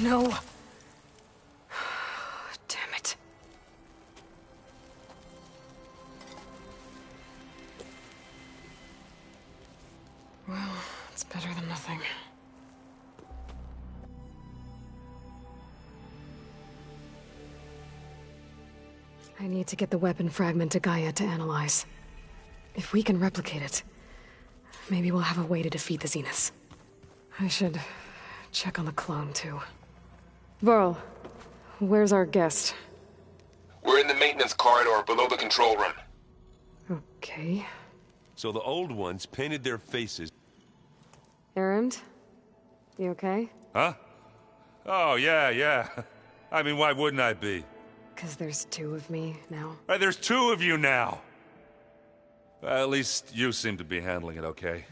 No. Damn it. Well, it's better than nothing. I need to get the weapon fragment to Gaia to analyze. If we can replicate it, maybe we'll have a way to defeat the Zeniths. I should check on the clone, too. Varl, where's our guest? We're in the maintenance corridor below the control room. Okay. So the old ones painted their faces. Erend? You okay? Huh? Oh, yeah. I mean, why wouldn't I be? 'Cause there's two of me now. Right, there's two of you now! At least you seem to be handling it okay.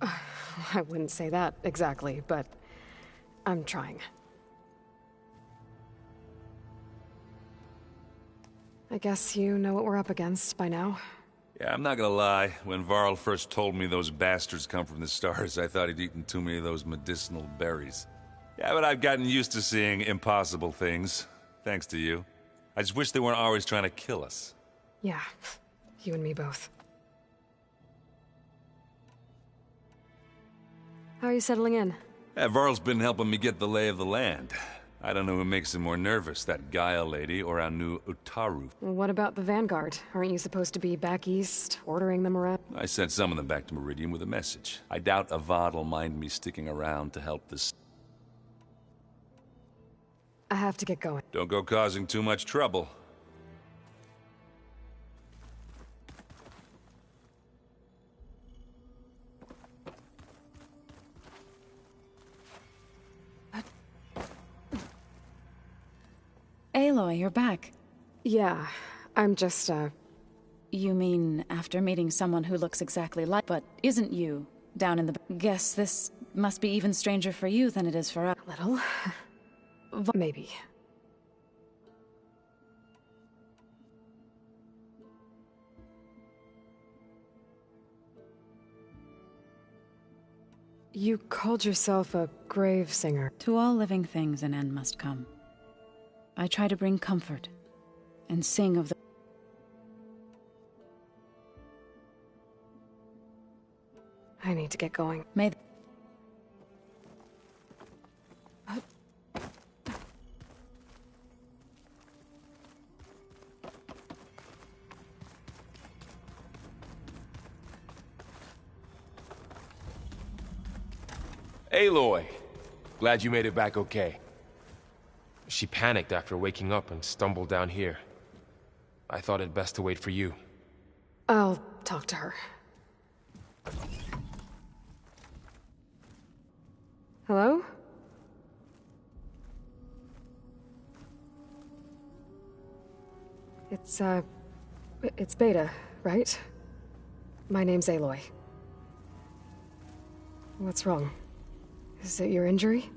I wouldn't say that exactly, but I'm trying. I guess you know what we're up against by now. Yeah, I'm not gonna lie. When Varl first told me those bastards come from the stars, I thought he'd eaten too many of those medicinal berries. Yeah, but I've gotten used to seeing impossible things, thanks to you. I just wish they weren't always trying to kill us. Yeah, you and me both. How are you settling in? Yeah, Varl's been helping me get the lay of the land. I don't know who makes him more nervous, that Gaia lady or our new Utaru. What about the Vanguard? Aren't you supposed to be back east, ordering them around? I sent some of them back to Meridian with a message. I doubt Avad'll mind me sticking around to help this. I have to get going. Don't go causing too much trouble. Aloy, you're back. Yeah, I'm just, You mean after meeting someone who looks exactly like, but isn't you, down in the... Guess this must be even stranger for you than it is for us. little. Maybe. You called yourself a grave singer. To all living things an end must come. I try to bring comfort, and sing of the... I need to get going. May... Aloy! Glad you made it back okay. She panicked after waking up and stumbled down here. I thought it best to wait for you. I'll talk to her. Hello? It's Beta, right? My name's Aloy. What's wrong? Is it your injury?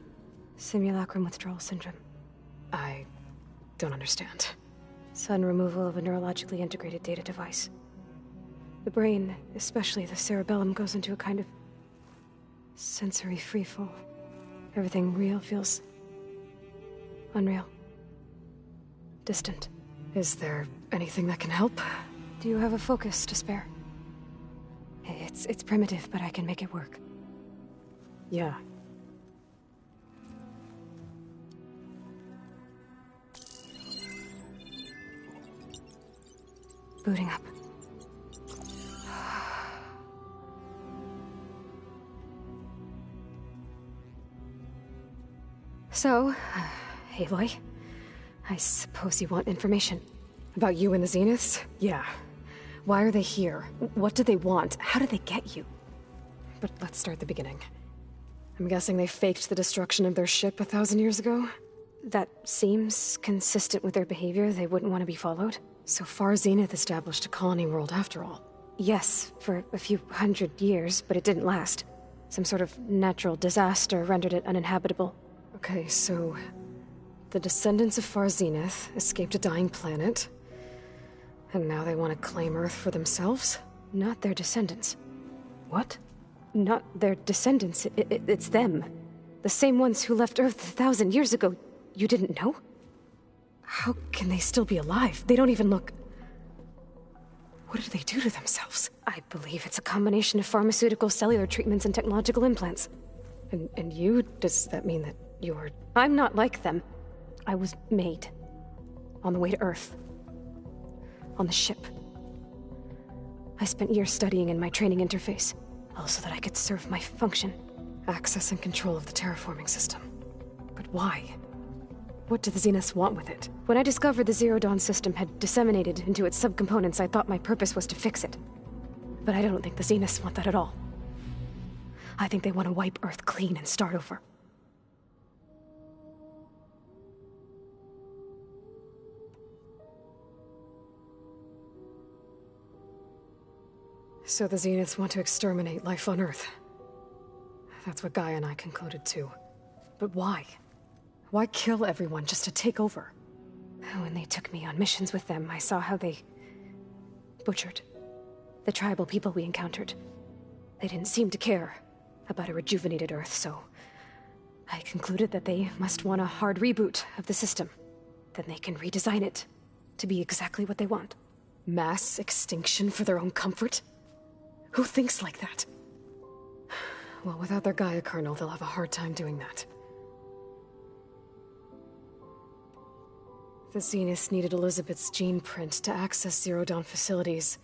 Simulacrum withdrawal syndrome. I don't understand. Sudden removal of a neurologically integrated data device. The brain, especially the cerebellum, goes into a kind of sensory freefall. Everything real feels unreal. Distant. Is there anything that can help? Do you have a focus to spare? It's primitive, but I can make it work. Yeah. Booting up. So, Aloy, I suppose you want information. About you and the Zeniths? Yeah. Why are they here? What do they want? How did they get you? But let's start at the beginning. I'm guessing they faked the destruction of their ship 1,000 years ago? That seems consistent with their behavior. They wouldn't want to be followed. So far, Zenith established a colony world after all. Yes, for a few hundred years, but it didn't last. Some sort of natural disaster rendered it uninhabitable. Okay, so the descendants of Far Zenith escaped a dying planet, and now they want to claim Earth for themselves? Not their descendants. What? Not their descendants. It's them. The same ones who left Earth 1,000 years ago. You didn't know? How can they still be alive? They don't even look... What did they do to themselves? I believe it's a combination of pharmaceutical, cellular treatments, and technological implants. And you? Does that mean that you're... I'm not like them. I was made. On the way to Earth. On the ship. I spent years studying in my training interface, all so that I could serve my function. Access and control of the terraforming system. But why? What do the Zeniths want with it? When I discovered the Zero Dawn system had disseminated into its subcomponents, I thought my purpose was to fix it. But I don't think the Zeniths want that at all. I think they want to wipe Earth clean and start over. So the Zeniths want to exterminate life on Earth. That's what Gaia and I concluded too. But why? Why kill everyone just to take over? When they took me on missions with them, I saw how they... butchered the tribal people we encountered. They didn't seem to care about a rejuvenated Earth, so... I concluded that they must want a hard reboot of the system. Then they can redesign it to be exactly what they want. Mass extinction for their own comfort? Who thinks like that? Well, without their Gaia kernel, they'll have a hard time doing that. The Zeniths needed Elizabeth's gene print to access Zero Dawn facilities.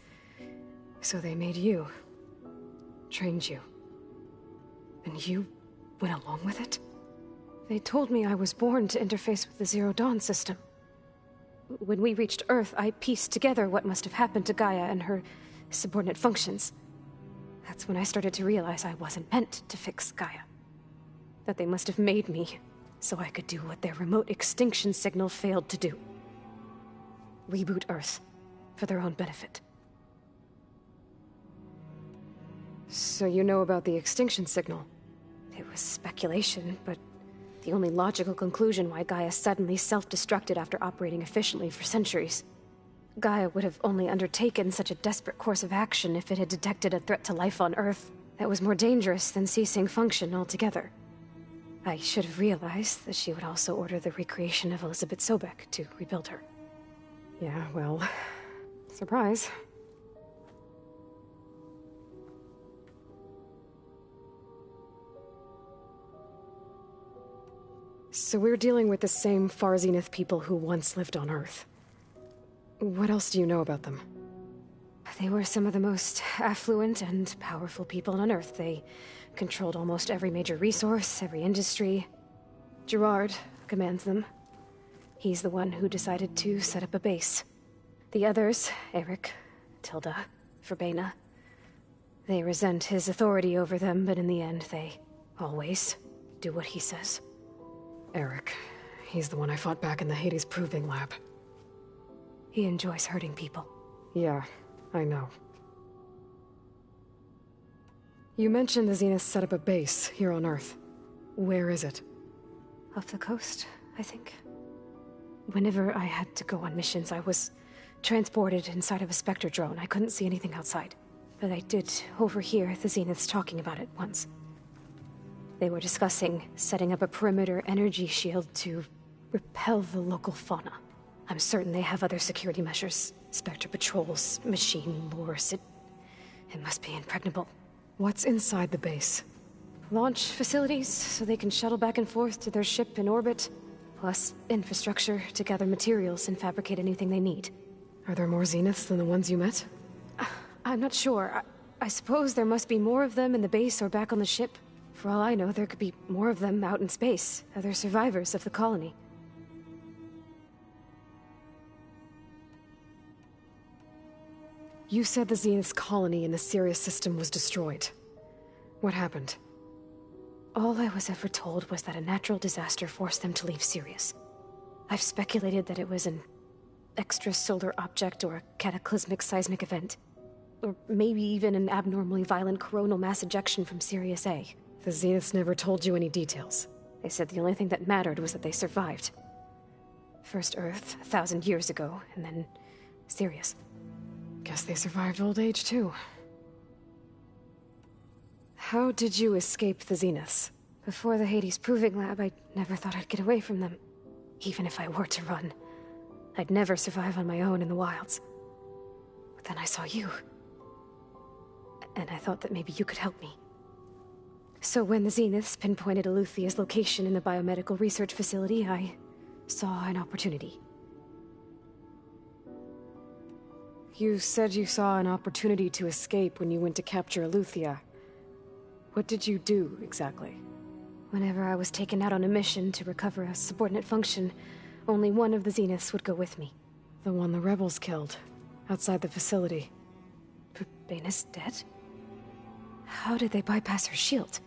So they made you. Trained you. And you went along with it? They told me I was born to interface with the Zero Dawn system. When we reached Earth, I pieced together what must have happened to Gaia and her subordinate functions. That's when I started to realize I wasn't meant to fix Gaia. That they must have made me so I could do what their remote extinction signal failed to do. Reboot Earth, for their own benefit. So you know about the extinction signal? It was speculation, but the only logical conclusion why Gaia suddenly self-destructed after operating efficiently for centuries. Gaia would have only undertaken such a desperate course of action if it had detected a threat to life on Earth that was more dangerous than ceasing function altogether. I should have realized that she would also order the recreation of Elizabeth Sobek to rebuild her. Yeah, well... surprise. So we're dealing with the same Far Zenith people who once lived on Earth. What else do you know about them? They were some of the most affluent and powerful people on Earth. They controlled almost every major resource, every industry. Gerard commands them. He's the one who decided to set up a base. The others, Eric, Tilda, Verbena, they resent his authority over them, but in the end, they always do what he says. Eric. He's the one I fought back in the Hades Proving Lab. He enjoys hurting people. Yeah, I know. You mentioned the Zeniths set up a base here on Earth. Where is it? Off the coast, I think. Whenever I had to go on missions, I was transported inside of a Spectre drone. I couldn't see anything outside. But I did overhear the Zeniths talking about it once. They were discussing setting up a perimeter energy shield to repel the local fauna. I'm certain they have other security measures. Spectre patrols, machine lures. It must be impregnable. What's inside the base? Launch facilities, so they can shuttle back and forth to their ship in orbit. Plus, infrastructure to gather materials and fabricate anything they need. Are there more Zeniths than the ones you met? I'm not sure. I suppose there must be more of them in the base or back on the ship. For all I know, there could be more of them out in space, other survivors of the colony. You said the Zenith's colony in the Sirius system was destroyed. What happened? All I was ever told was that a natural disaster forced them to leave Sirius. I've speculated that it was an extrasolar object or a cataclysmic seismic event. Or maybe even an abnormally violent coronal mass ejection from Sirius A. The Zeniths never told you any details. They said the only thing that mattered was that they survived. First Earth, 1,000 years ago, and then Sirius. Guess they survived old age, too. How did you escape the Zeniths? Before the Hades Proving Lab, I never thought I'd get away from them. Even if I were to run, I'd never survive on my own in the wilds. But then I saw you. And I thought that maybe you could help me. So when the Zeniths pinpointed Eluthia's location in the biomedical research facility, I saw an opportunity. You said you saw an opportunity to escape when you went to capture Eluthia. What did you do, exactly? Whenever I was taken out on a mission to recover a subordinate function, only one of the Zeniths would go with me. The one the rebels killed, outside the facility. Baina's dead? How did they bypass her shield?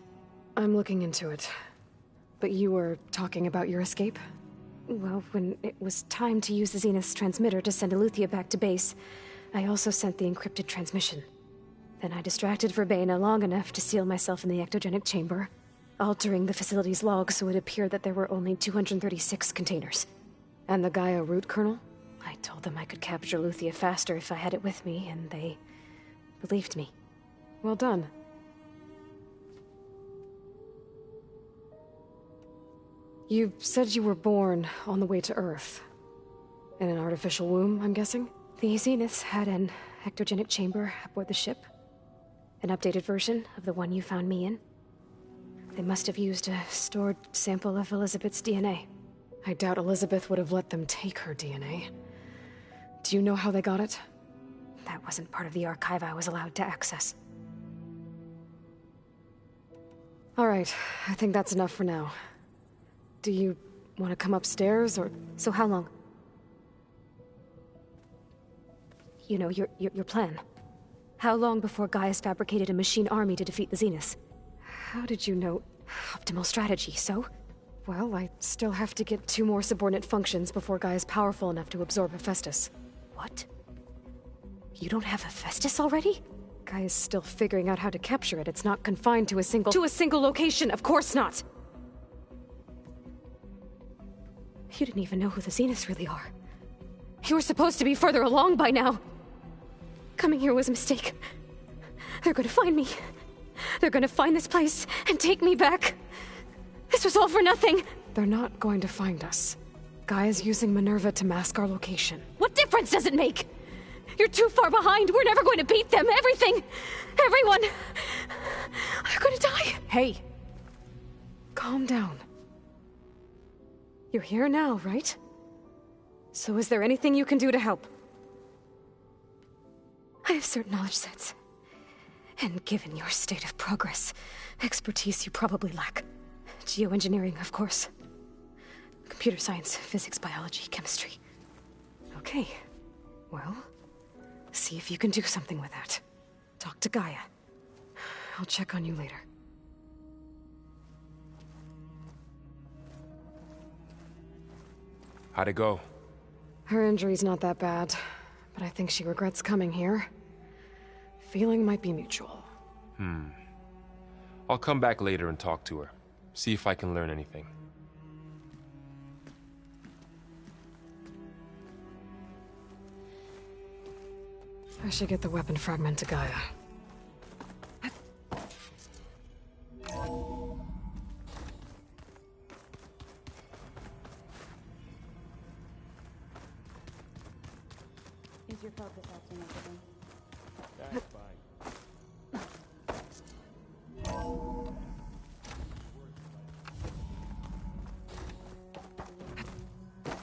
I'm looking into it. But you were talking about your escape? Well, when it was time to use the Zenith's transmitter to send Eluthia back to base, I also sent the encrypted transmission. Then I distracted Verbaina long enough to seal myself in the ectogenic chamber, altering the facility's log so it appeared that there were only 236 containers. And the Gaia root kernel? I told them I could capture Eluthia faster if I had it with me, and they believed me. Well done. You said you were born on the way to Earth. In an artificial womb, I'm guessing? The Zeniths had an ectogenic chamber aboard the ship. An updated version of the one you found me in. They must have used a stored sample of Elizabeth's DNA. I doubt Elizabeth would have let them take her DNA. Do you know how they got it? That wasn't part of the archive I was allowed to access. All right, I think that's enough for now. Do you want to come upstairs, or...? So how long? You know, your plan. How long before Gaia's fabricated a machine army to defeat the Zeniths? How did you know? Optimal strategy, so? Well, I still have to get 2 more subordinate functions before Gaia's powerful enough to absorb Hephaestus. What? You don't have Hephaestus already? Gaia's still figuring out how to capture it. It's not confined to a single location, of course not! You didn't even know who the Zeniths really are. You were supposed to be further along by now. Coming here was a mistake. They're gonna find me. They're gonna find this place and take me back. This was all for nothing. They're not going to find us. Gaia's using Minerva to mask our location. What difference does it make? You're too far behind. We're never going to beat them. Everything, everyone, are gonna die. Hey, calm down. You're here now, right? So is there anything you can do to help? I have certain knowledge sets. And given your state of progress, expertise you probably lack. Geoengineering, of course. Computer science, physics, biology, chemistry. Okay. Well, see if you can do something with that. Talk to Gaia. I'll check on you later. How'd it go? Her injury's not that bad, but I think she regrets coming here. Feeling might be mutual. I'll come back later and talk to her. See if I can learn anything. I should get the weapon fragment to Gaia. Is your focus acting up again? That's fine.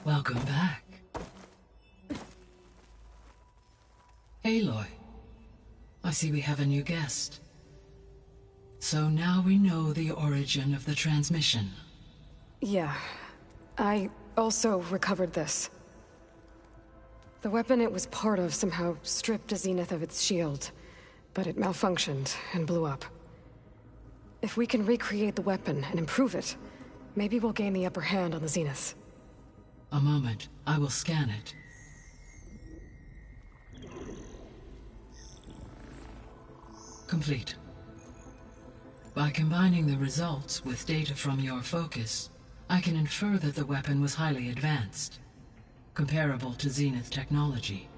Welcome back. Aloy, I see we have a new guest. So now we know the origin of the transmission. Yeah. I also recovered this. The weapon it was part of somehow stripped a Zenith of its shield, but it malfunctioned and blew up. If we can recreate the weapon and improve it, maybe we'll gain the upper hand on the Zeniths. A moment, I will scan it. Complete. By combining the results with data from your focus, I can infer that the weapon was highly advanced, comparable to Zenith technology,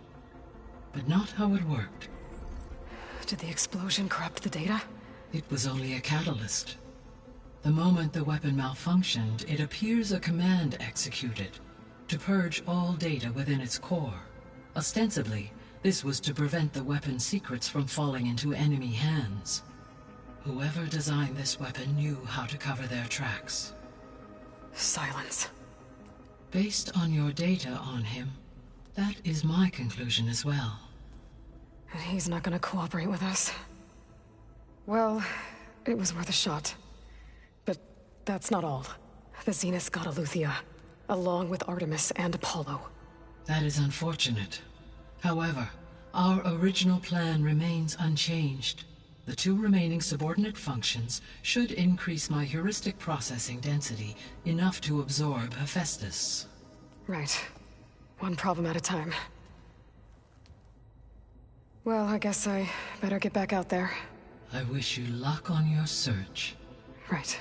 but not how it worked. Did the explosion corrupt the data? It was only a catalyst. The moment the weapon malfunctioned, it appears a command executed to purge all data within its core. Ostensibly, this was to prevent the weapon's secrets from falling into enemy hands. Whoever designed this weapon knew how to cover their tracks. Silence. Based on your data on him, that is my conclusion as well. And he's not gonna cooperate with us. Well, it was worth a shot. But that's not all. The Zeniths got Aletheia, along with Artemis and Apollo. That is unfortunate. However, our original plan remains unchanged. The 2 remaining subordinate functions should increase my heuristic processing density enough to absorb Hephaestus. Right. One problem at a time. Well, I guess I better get back out there. I wish you luck on your search. Right.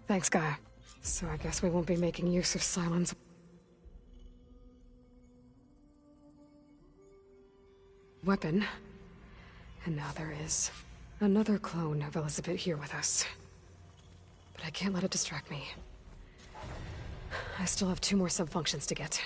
Thanks, Gaia. So I guess we won't be making use of silence. Weapon. And now there is another clone of Elizabeth here with us. But I can't let it distract me. I still have 2 more sub-functions to get.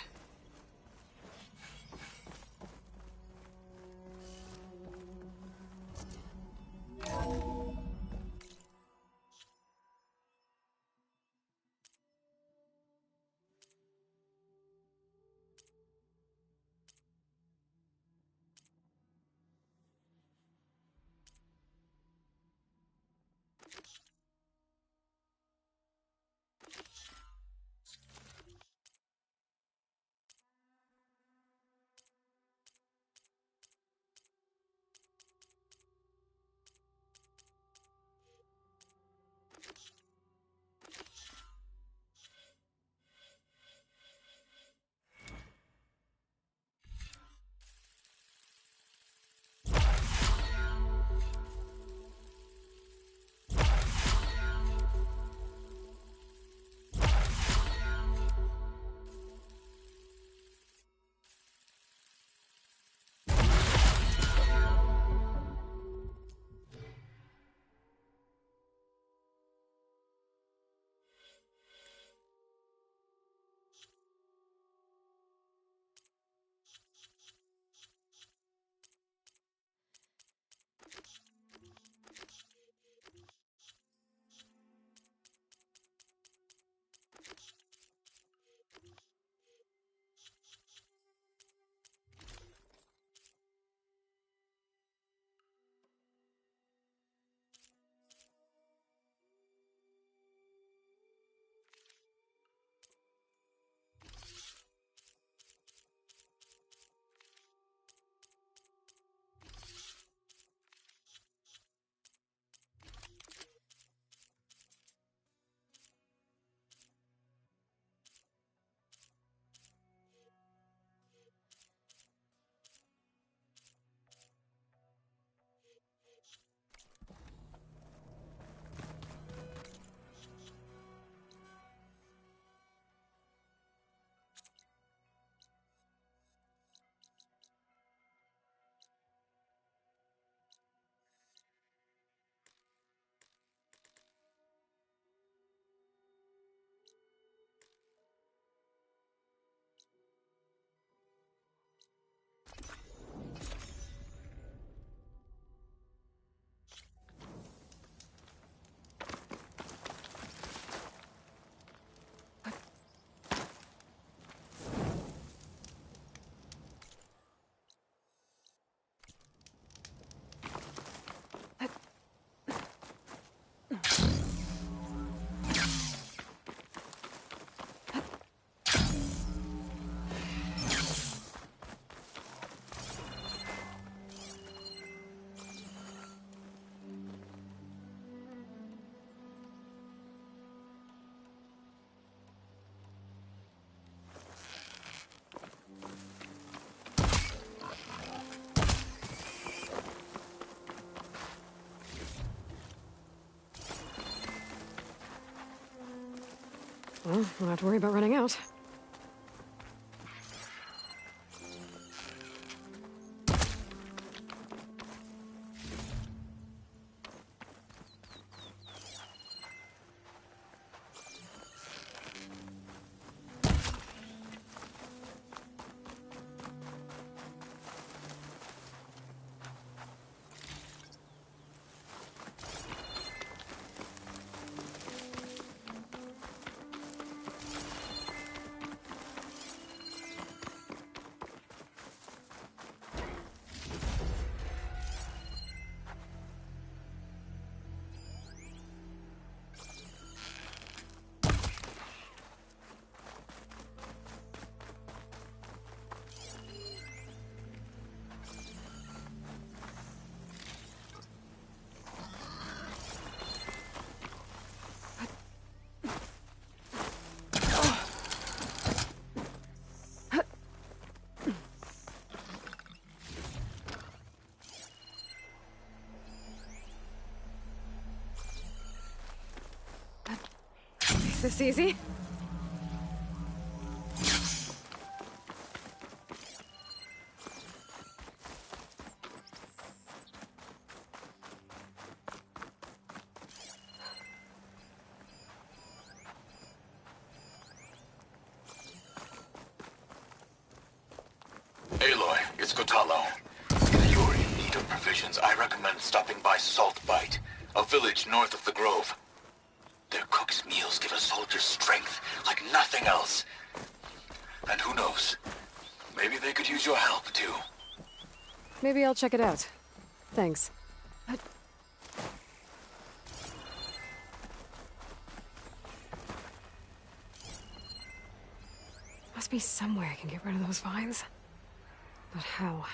Well, we don't have to worry about running out. This easy? Aloy, it's Kotalo. If you're in need of provisions, I recommend stopping by Saltbite, a village north of the Grove. Their cook's meals give a soldier strength like nothing else. And who knows, maybe they could use your help, too. Maybe I'll check it out. Thanks. Must be some way I can get rid of those vines. But how?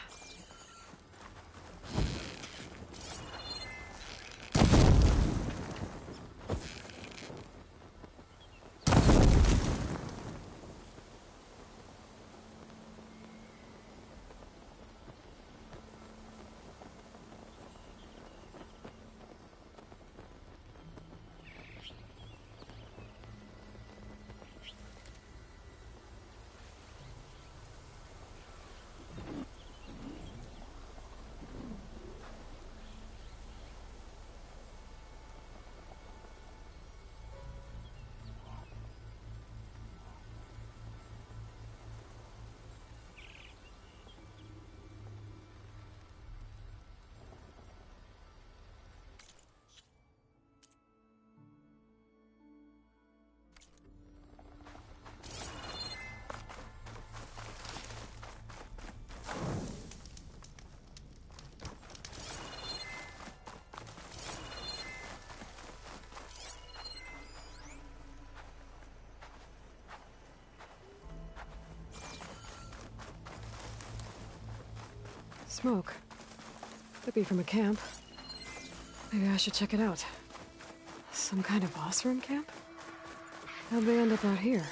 Smoke. Could be from a camp. Maybe I should check it out. Some kind of boss room camp? How'd they end up out here?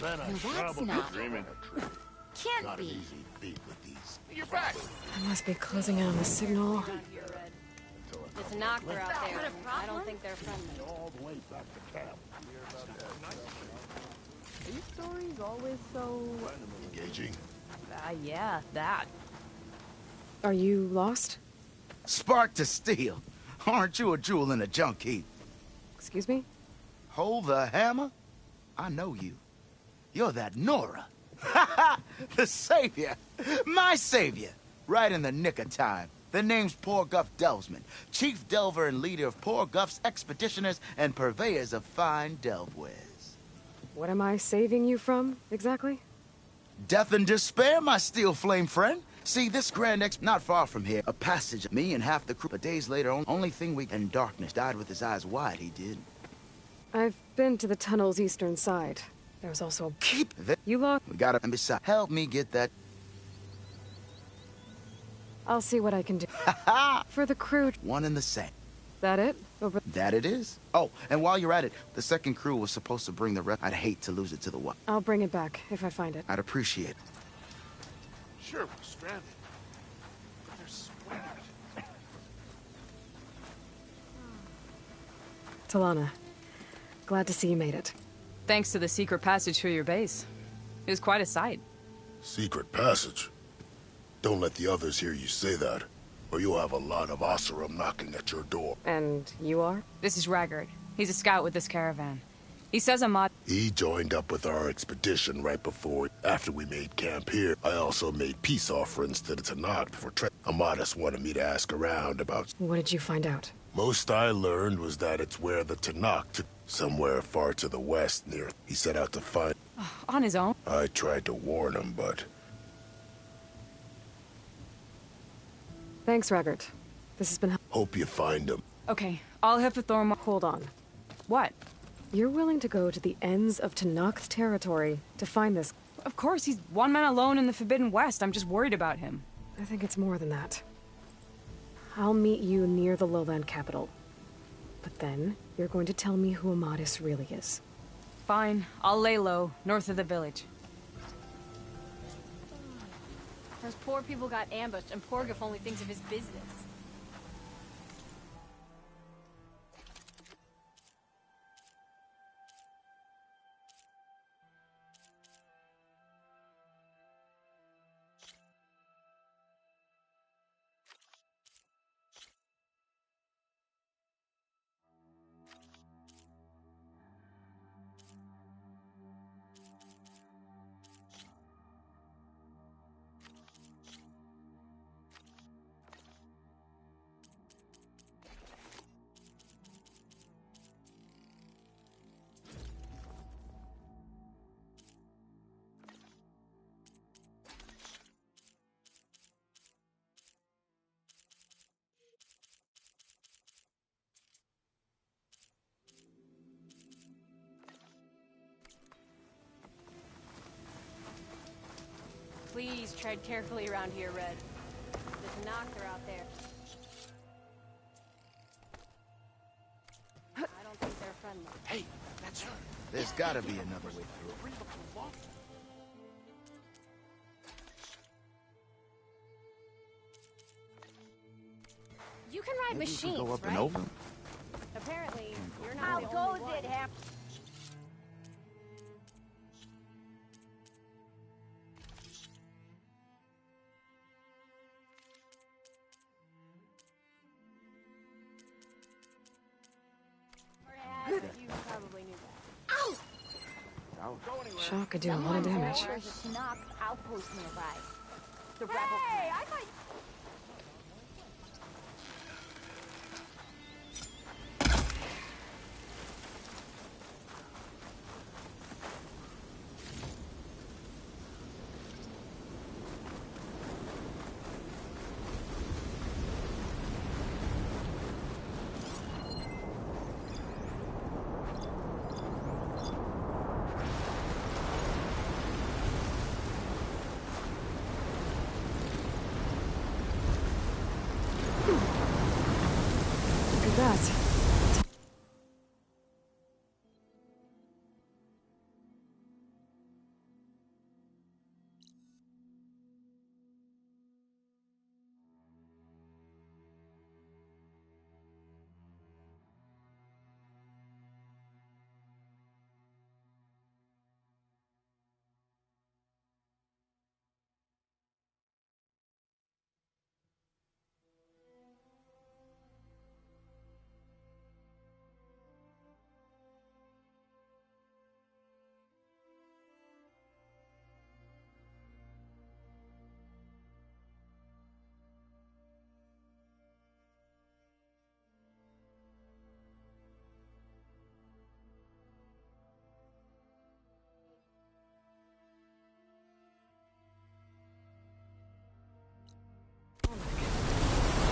Now that's not. Can't be. You're back! I must be closing in on the signal. It's a knocker out there. I don't think they're friendly. All the way back to camp. These stories always so engaging. Yeah, that. Are you lost? Spark to steel. Aren't you a jewel in a junk heap? Excuse me? Hold the hammer? I know you. You're that Nora. The savior. My savior. Right in the nick of time. The name's Poor Guff Delvesman, chief delver and leader of Poor Guff's expeditioners and purveyors of fine delve wares. What am I saving you from, exactly? Death and despair, my steel flame friend. See, this grand not far from here, a passage, me and half the crew, but days later, only thing we in darkness, died with his eyes wide, he did. I've been to the tunnel's eastern side. There was also a... Keep that. You lost... We gotta, and besides, help me get that. I'll see what I can do. For the crew... One and the same. That it? Over... That it is. Oh, and while you're at it, the second crew was supposed to bring the rest. I'd hate to lose it to the what. I'll bring it back, if I find it. I'd appreciate it. Sure, we're stranded. But they're sweating. Talana, glad to see you made it. Thanks to the secret passage through your base. It was quite a sight. Secret passage? Don't let the others hear you say that, or you'll have a lot of Oseram knocking at your door. And you are? This is Raggard. He's a scout with this caravan. He says Ahmad... He joined up with our expedition right before, after we made camp here. I also made peace offerings to the Tanakh for Amadas wanted me to ask around about... What did you find out? Most I learned was that it's where the Tanakh took, somewhere far to the west near. He set out to find... On his own? I tried to warn him, but... Thanks, Raggart. This has been... Hope you find him. Okay, I'll have to throw him... Hold on. What? You're willing to go to the ends of Tenakth's territory to find this... Of course, he's one man alone in the Forbidden West. I'm just worried about him. I think it's more than that. I'll meet you near the lowland capital. But then, you're going to tell me who Amadis really is. Fine, I'll lay low, north of the village. Those poor people got ambushed, and Porgif only thinks of his business. Please tread carefully around here, Red. The Tenakth are out there. I don't think they're friendly. Hey, that's her. There's gotta be another way through. You can ride Maybe machines, go up right? and over. Apparently, you're not the only one. You probably knew that. Ow! Shock could do a lot of damage. There's a Tenakth outpost nearby. The rebel. Hey, I thought. Look at that.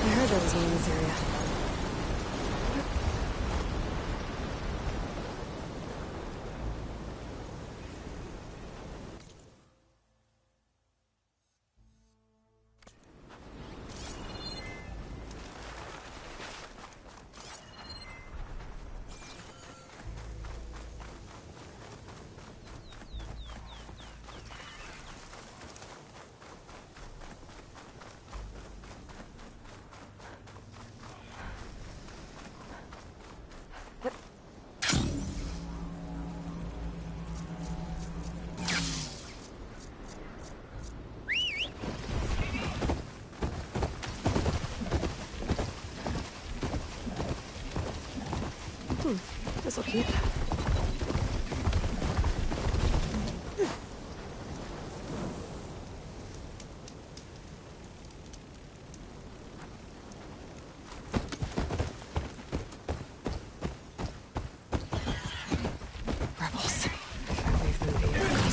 I heard there was one in this area. This'll keep. Rebels. We've been beat.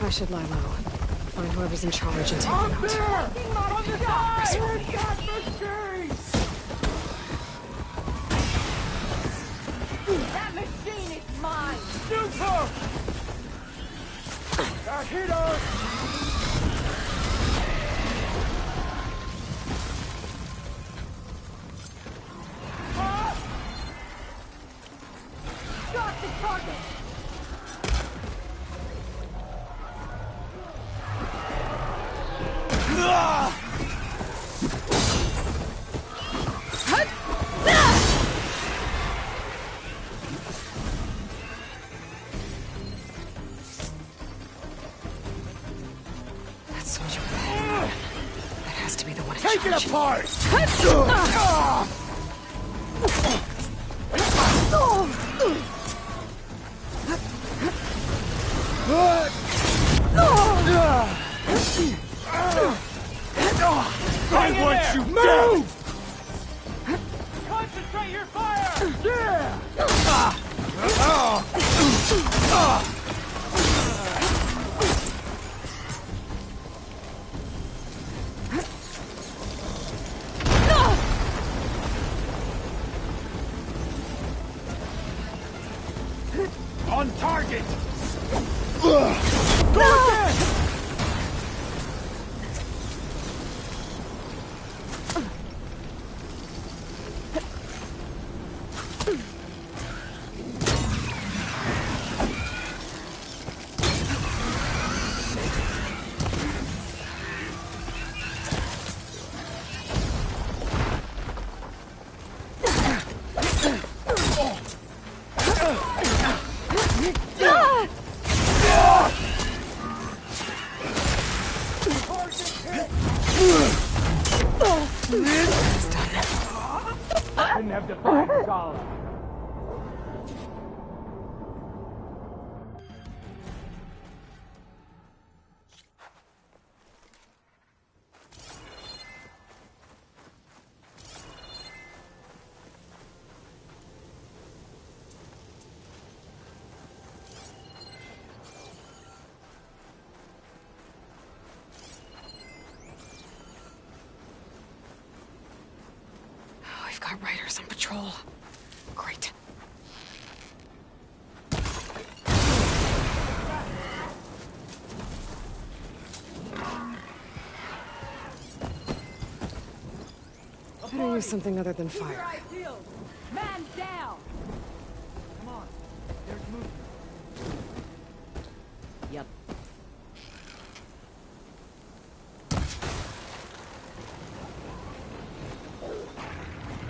I should lie low. Find whoever's in charge and take them out. Rest for me. That machine is mine! Shoot her! Hit her! Got the target! That soldier with the head. That has to be the one in Take charge. it apart! I want you move! Concentrate your fire! On target! Go again! Couldn't have defied Sala. We've got riders on patrol. Great. Better use something other than fire. Man down! Come on, there's movement. Yep.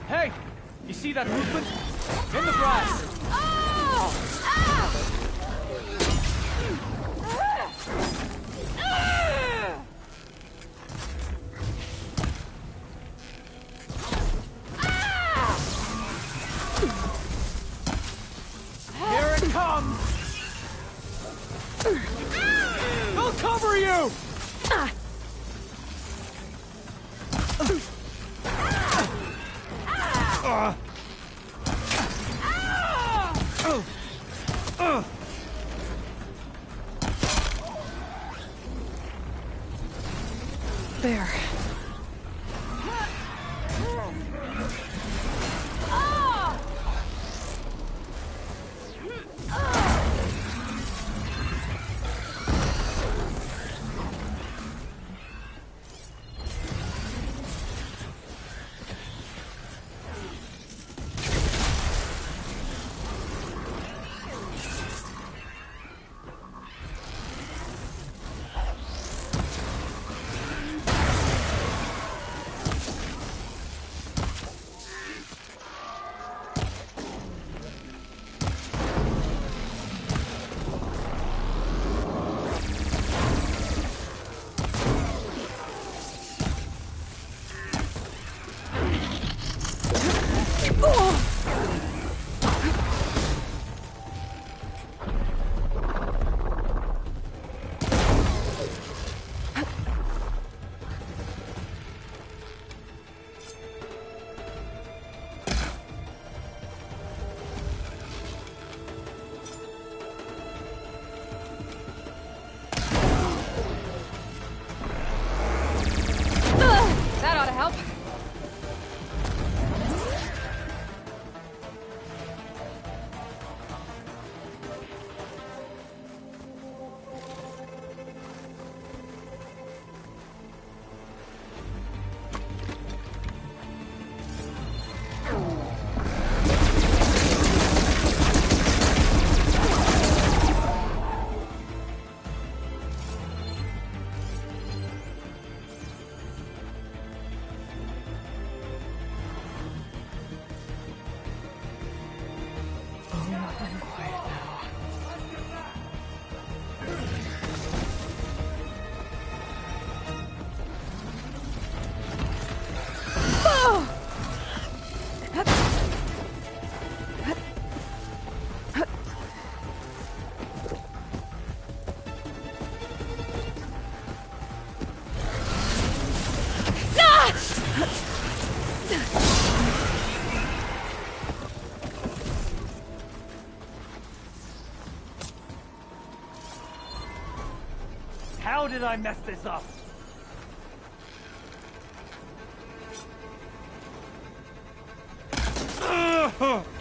Hey! You see that movement? In the grass! Here it comes! They'll cover you! There. How did I mess this up?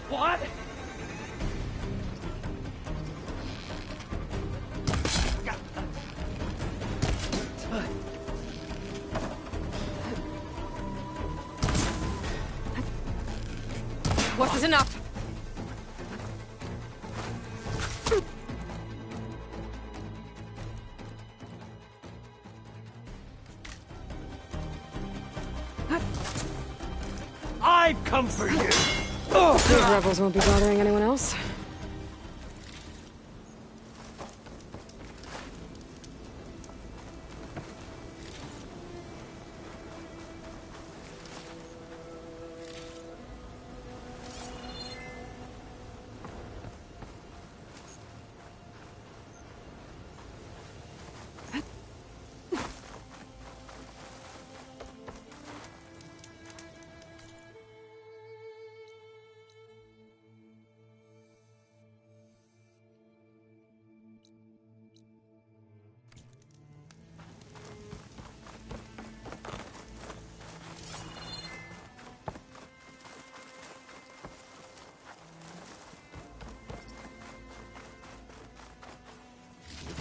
What? Wasn't enough. I've come for you! These rebels won't be bothering anyone else.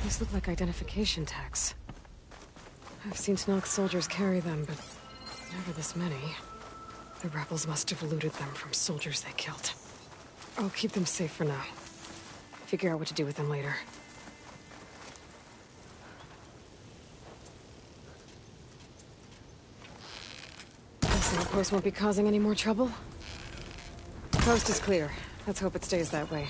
These look like identification tags. I've seen Snock's soldiers carry them, but never this many. The rebels must have looted them from soldiers they killed. I'll keep them safe for now. Figure out what to do with them later. This outpost won't be causing any more trouble. Coast is clear. Let's hope it stays that way.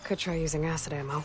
Could try using acid ammo.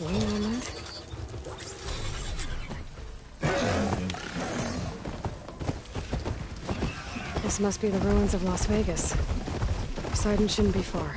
Wait a moment. This must be the ruins of Las Vegas. Poseidon shouldn't be far.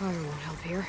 Fire won't help here.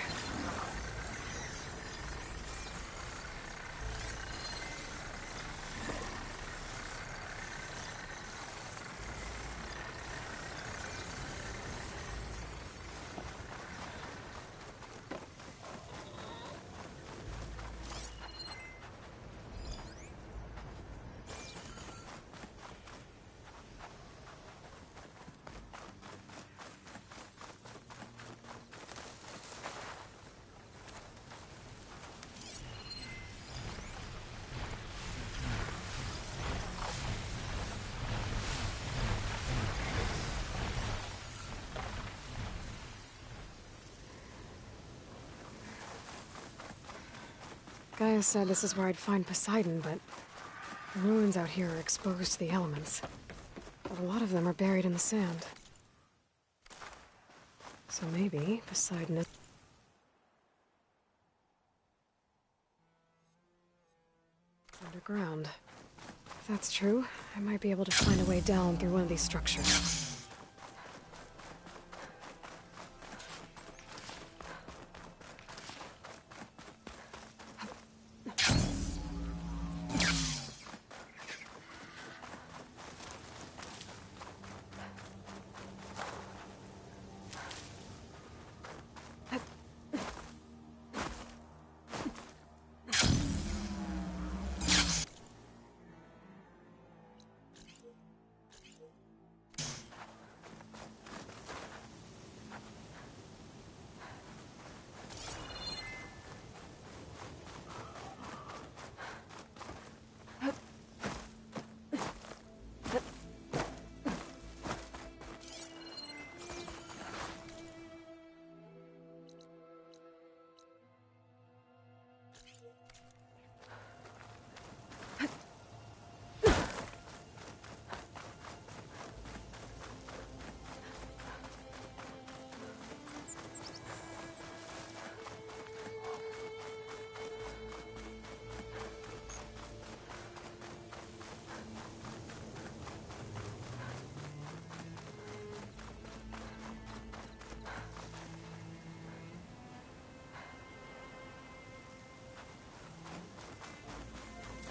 Gaia said this is where I'd find Poseidon, but the ruins out here are exposed to the elements. But a lot of them are buried in the sand. So maybe Poseidon is underground. If that's true, I might be able to find a way down through one of these structures.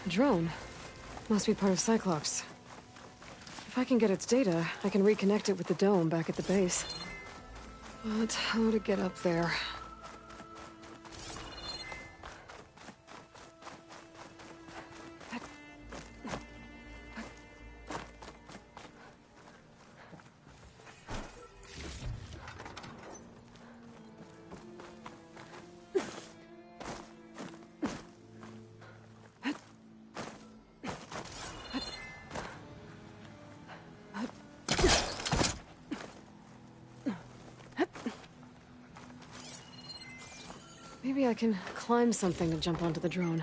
A drone. Must be part of Cyclops. If I can get its data, I can reconnect it with the dome back at the base. But how to get up there? Maybe I can climb something to jump onto the drone.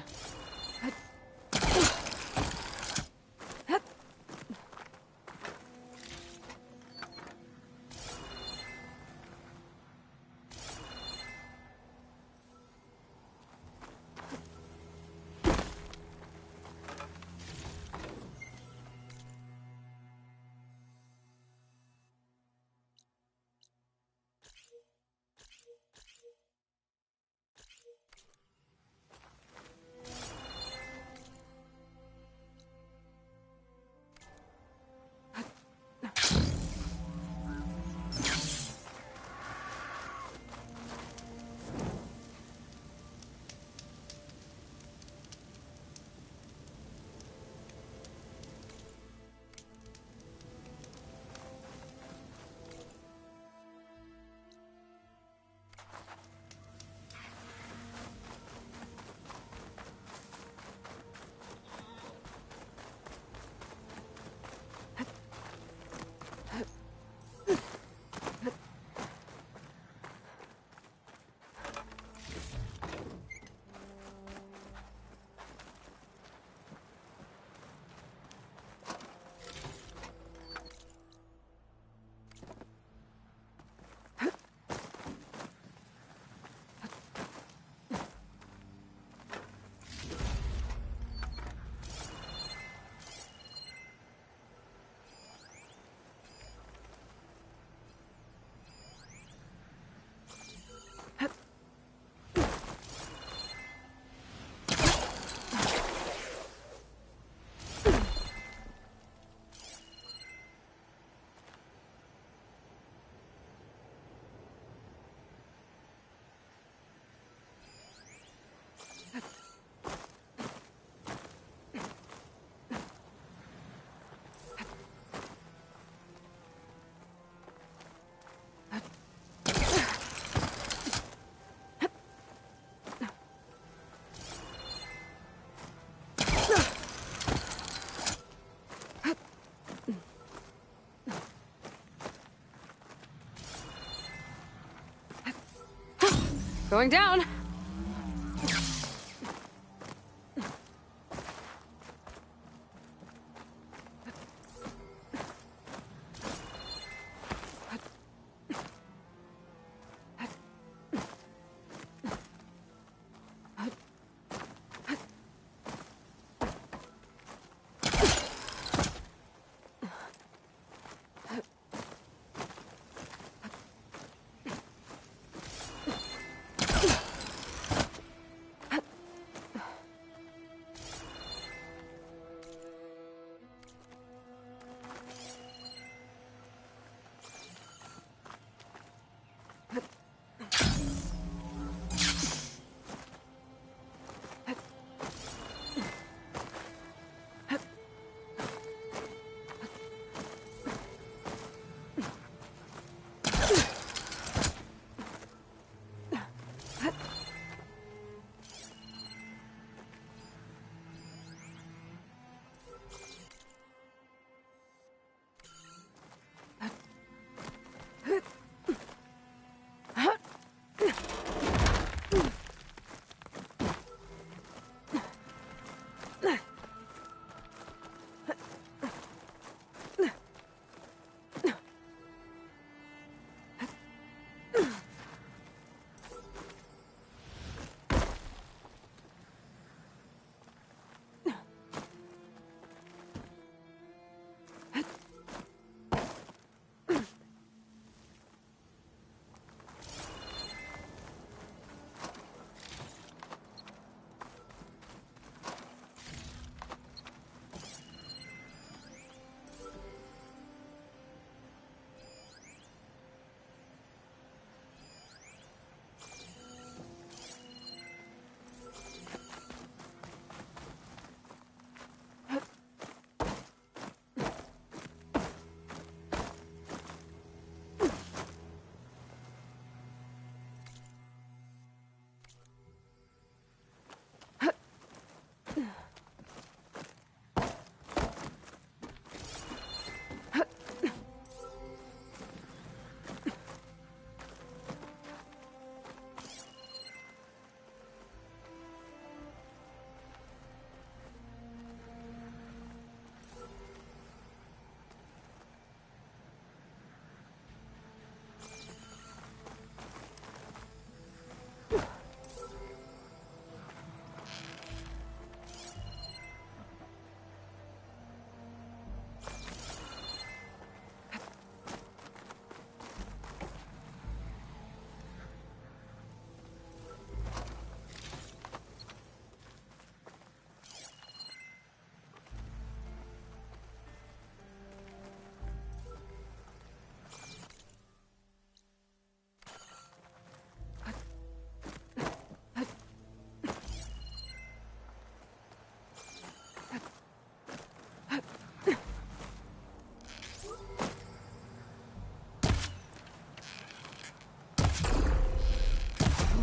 Going down.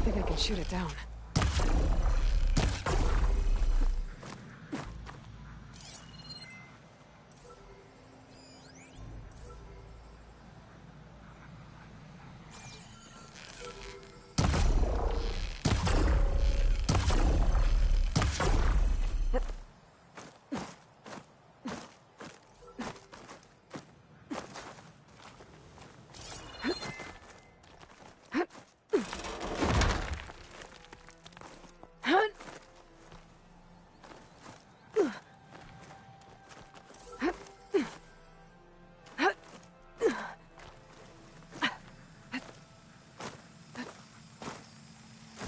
I think I can shoot it down.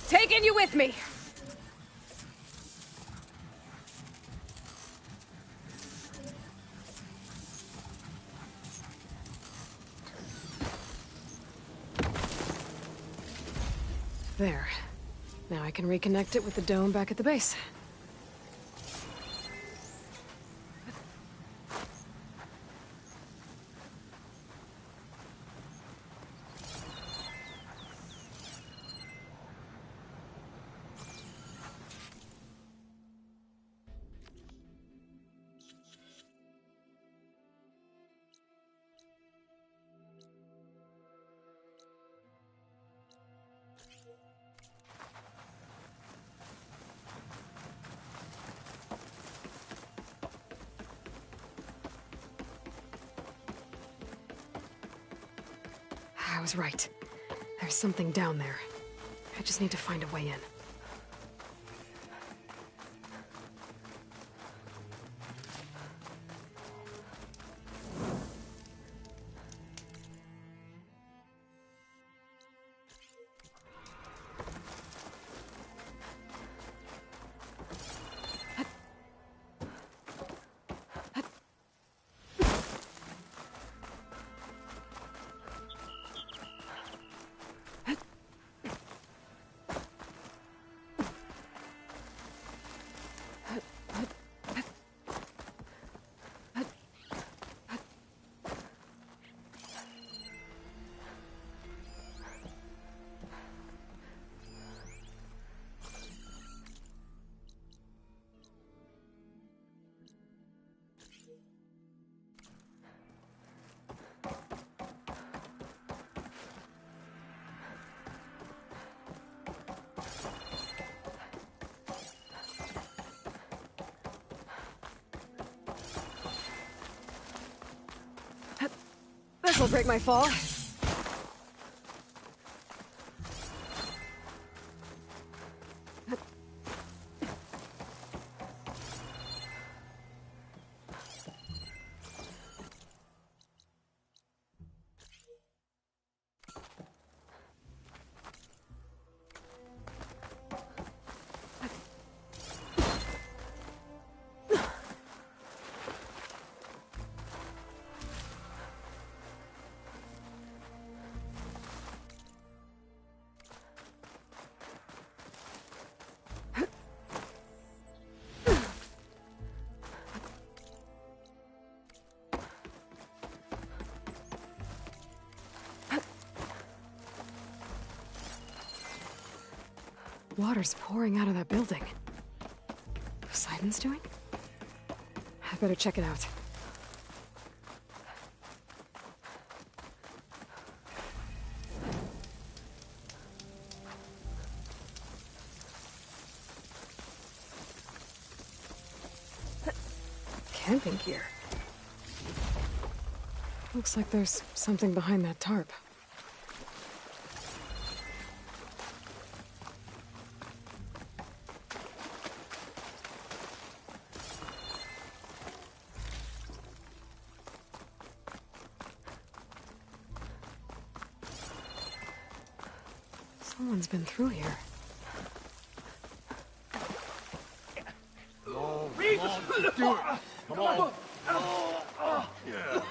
Taking you with me! There. Now I can reconnect it with the dome back at the base. was right. There's something down there. I just need to find a way in. This'll break my fall. Water's pouring out of that building. Poseidon's doing? I better check it out. Camping gear. Looks like there's something behind that tarp. Someone's been through here. Reed! Do it! Come on! Yeah.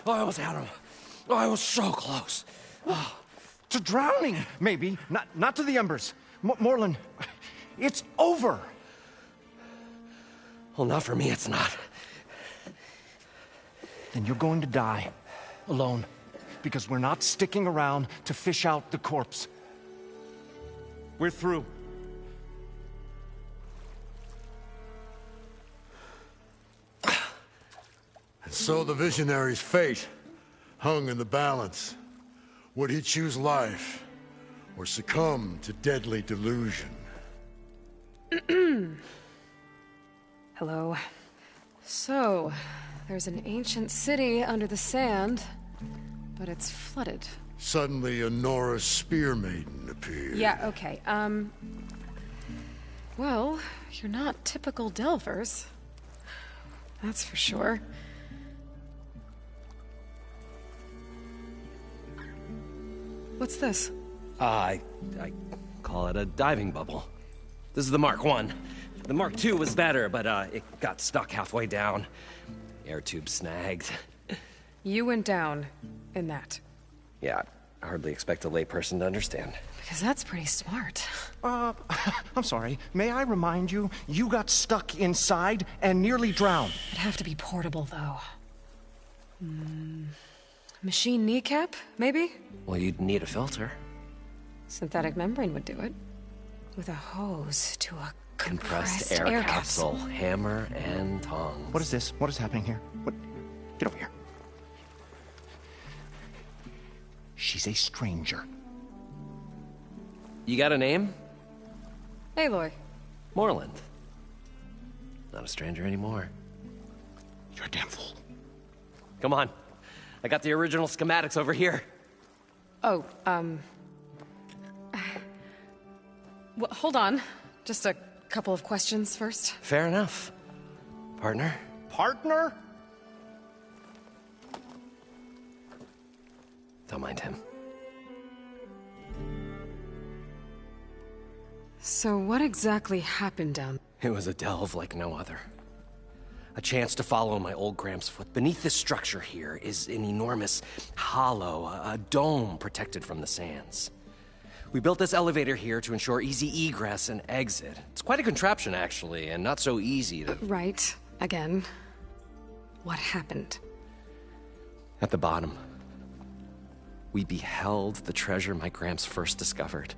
I almost had him. I was so close. To drowning, maybe. Not to the embers. Morlund, it's over. Well, not for me, it's not. Then you're going to die. Alone. Because we're not sticking around to fish out the corpse. We're through. And so the visionary's fate hung in the balance. Would he choose life or succumb to deadly delusion? Hello. So, there's an ancient city under the sand, but it's flooded. Suddenly, a Nora spear maiden appeared. Yeah, okay. Well, you're not typical Delvers. That's for sure. What's this? I call it a diving bubble. This is the Mark I. The Mark II was better, but it got stuck halfway down. Air tube snagged. You went down in that. Yeah, I hardly expect a layperson to understand. Because that's pretty smart. I'm sorry. May I remind you, you got stuck inside and nearly drowned. It'd have to be portable, though. Machine kneecap, maybe? Well, you'd need a filter. Synthetic membrane would do it. With a hose to a compressed air capsule. Hammer and tongs. What is this? What is happening here? What? Get over here. She's a stranger. You got a name? Aloy. Morlund. Not a stranger anymore. You're a damn fool. Come on. I got the original schematics over here. Oh, well, hold on. Just a couple of questions first. Fair enough. Partner? Partner? Don't mind him. So what exactly happened down It was a delve like no other. A chance to follow my old Gramps' foot. Beneath this structure here is an enormous hollow, a dome protected from the sands. We built this elevator here to ensure easy egress and exit. It's quite a contraption, actually, and not so easy to... Right. Again. What happened? At the bottom, we beheld the treasure my Gramps first discovered.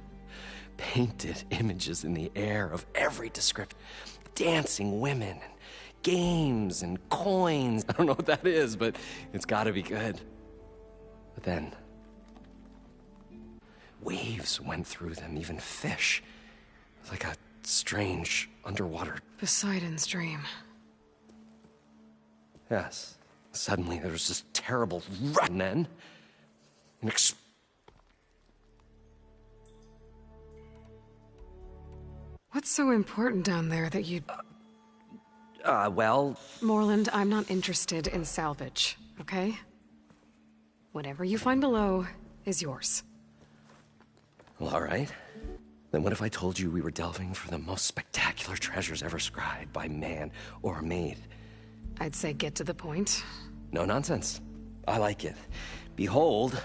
Painted images in the air of every description. Dancing women, and games, and coins. I don't know what that is, but it's gotta be good. But then, waves went through them, even fish. It was like a strange underwater... Poseidon's dream. Yes. Suddenly there was this terrible and then... an What's so important down there that you... well... Morland, I'm not interested in salvage, okay? Whatever you find below is yours. Well, all right. Then what if I told you we were delving for the most spectacular treasures ever scribed by man or maid? I'd say get to the point. No nonsense. I like it. Behold,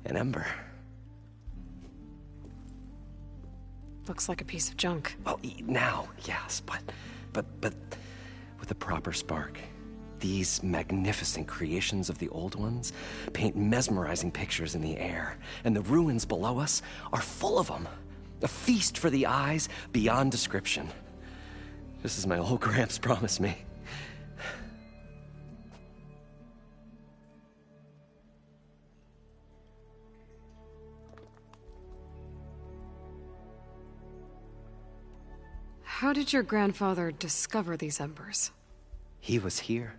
an ember. Looks like a piece of junk. Well, now, yes, but with a proper spark. These magnificent creations of the old ones paint mesmerizing pictures in the air, and the ruins below us are full of them. A feast for the eyes beyond description. Just as my old Gramps promised me. How did your grandfather discover these embers? He was here.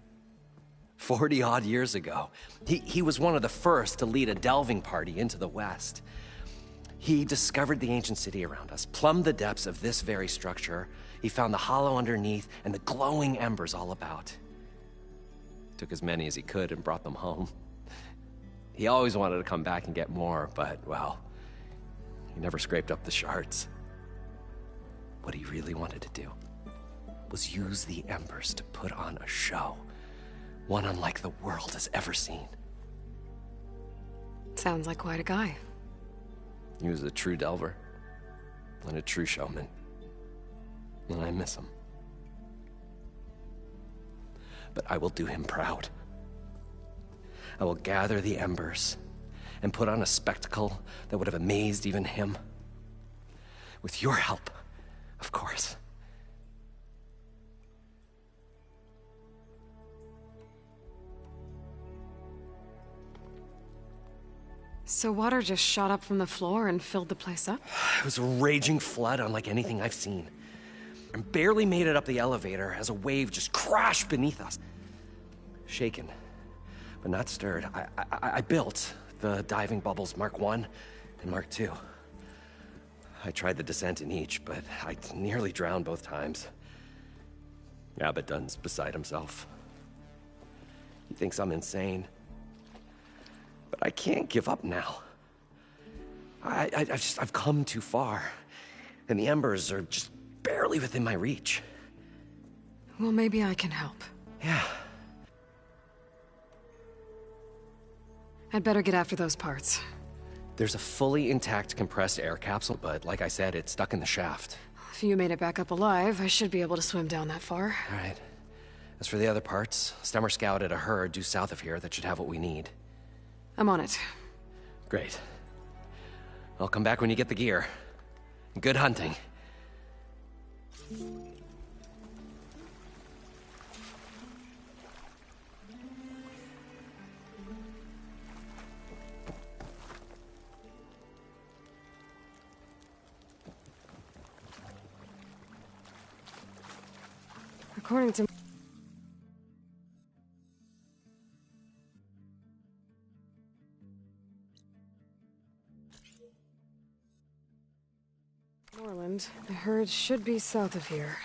40-odd years ago. He was one of the first to lead a delving party into the West. He discovered the ancient city around us, plumbed the depths of this very structure. He found the hollow underneath and the glowing embers all about. Took as many as he could and brought them home. He always wanted to come back and get more, but, well, he never scraped up the shards. What he really wanted to do was use the embers to put on a show. One unlike the world has ever seen. Sounds like quite a guy. He was a true delver and a true showman. And I miss him. But I will do him proud. I will gather the embers and put on a spectacle that would have amazed even him. With your help, of course. So water just shot up from the floor and filled the place up? It was a raging flood unlike anything I've seen. And barely made it up the elevator as a wave just crashed beneath us. Shaken, but not stirred. I built the diving bubbles Mark I and Mark II. I tried the descent in each, but I nearly drowned both times. Abaddon's beside himself. He thinks I'm insane. But I can't give up now. I've come too far. And the embers are just barely within my reach. Well, maybe I can help. Yeah. I'd better get after those parts. There's a fully intact compressed air capsule, but like I said, it's stuck in the shaft. If you made it back up alive, I should be able to swim down that far. All right. As for the other parts, Stemmer scouted a herd due south of here that should have what we need. I'm on it. Great. I'll come back when you get the gear. Good hunting. according to... Moreland, the herd should be south of here.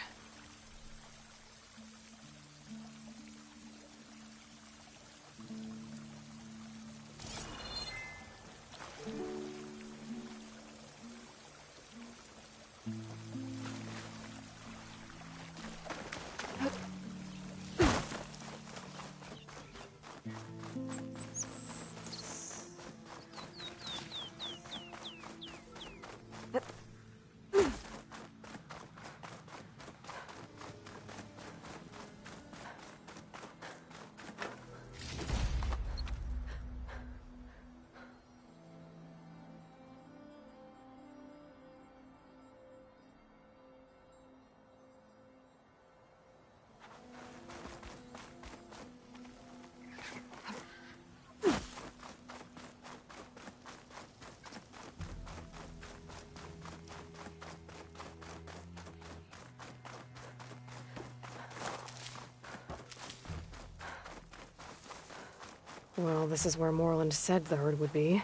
Well, this is where Moreland said the herd would be.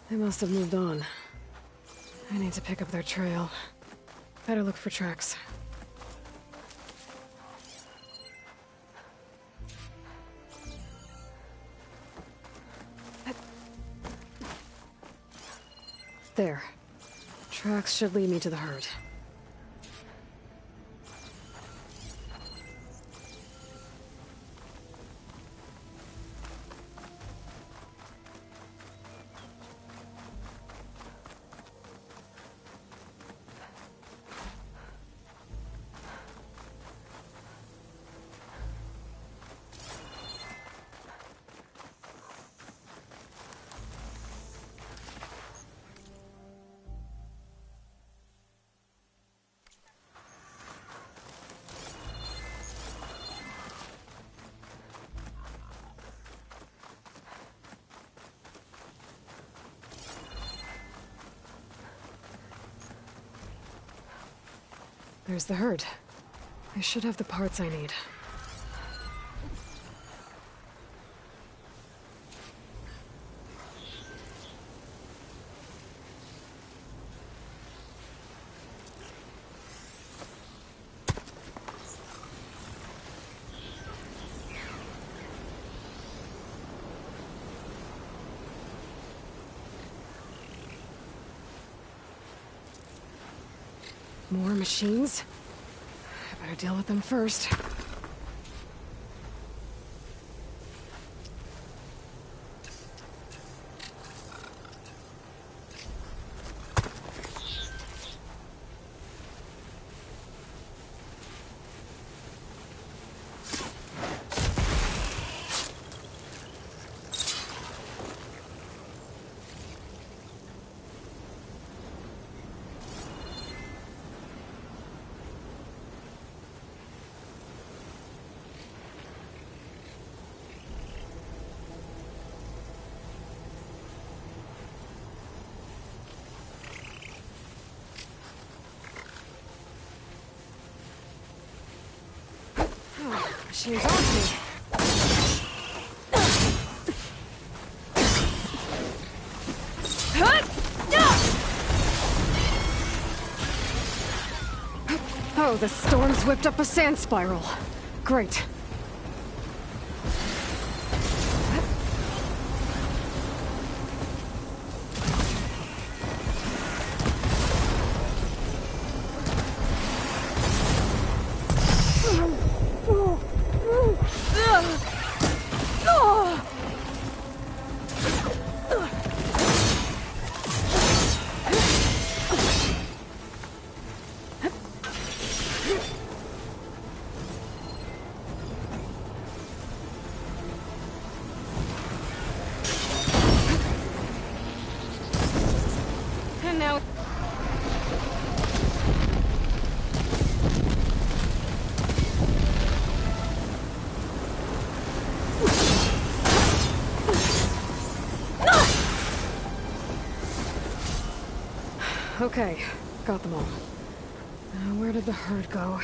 They must have moved on. I need to pick up their trail. Better look for tracks. There. Tracks should lead me to the herd. There's the herd. I should have the parts I need. More machines? I better deal with them first. Machine's on me. Oh, the storm's whipped up a sand spiral. Great. Okay, got them all. Now, where did the herd go?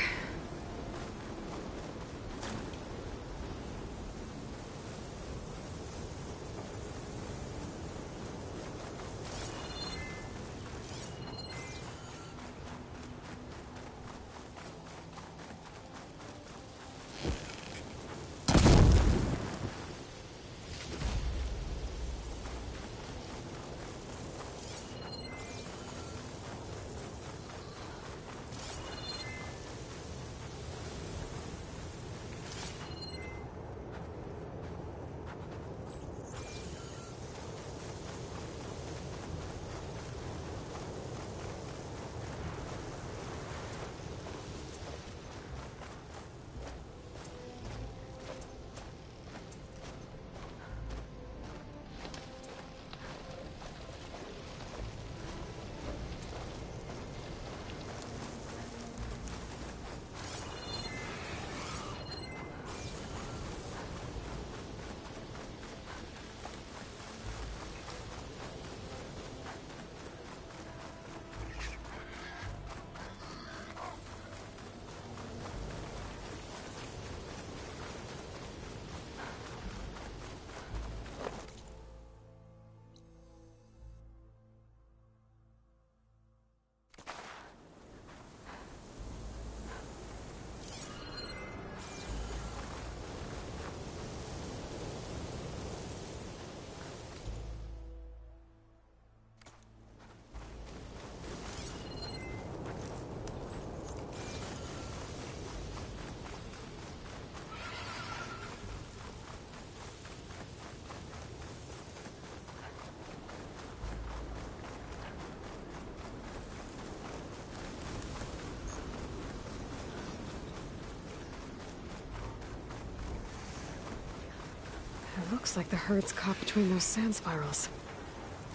Looks like the herd's caught between those sand spirals.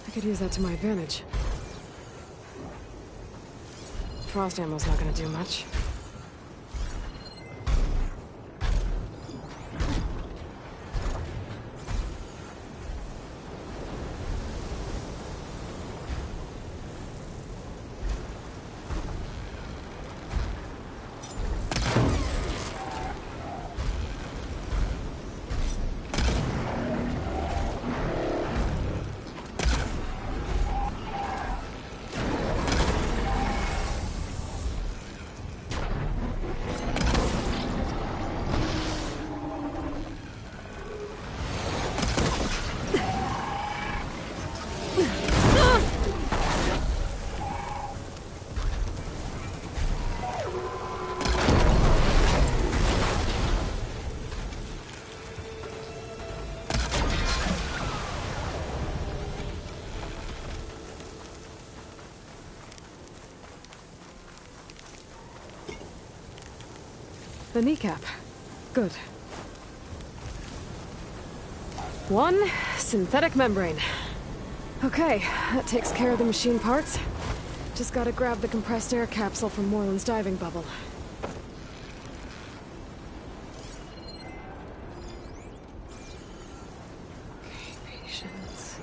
I could use that to my advantage. Frost ammo's not gonna do much. The kneecap. Good. One synthetic membrane. Okay, that takes care of the machine parts. Just gotta grab the compressed air capsule from Moreland's diving bubble. Okay, patience.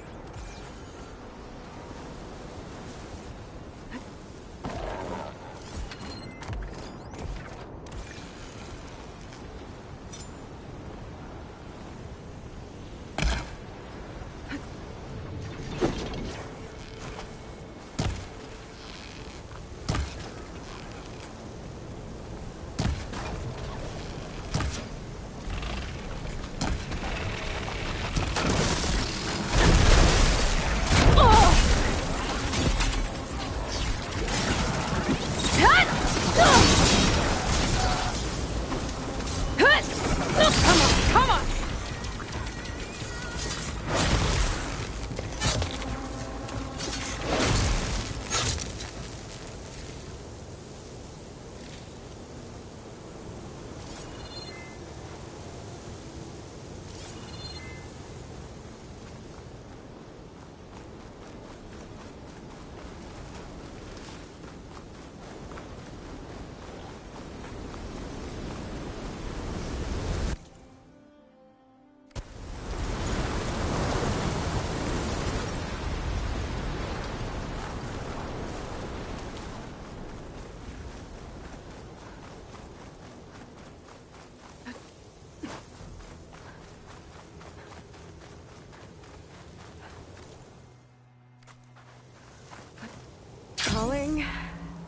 Calling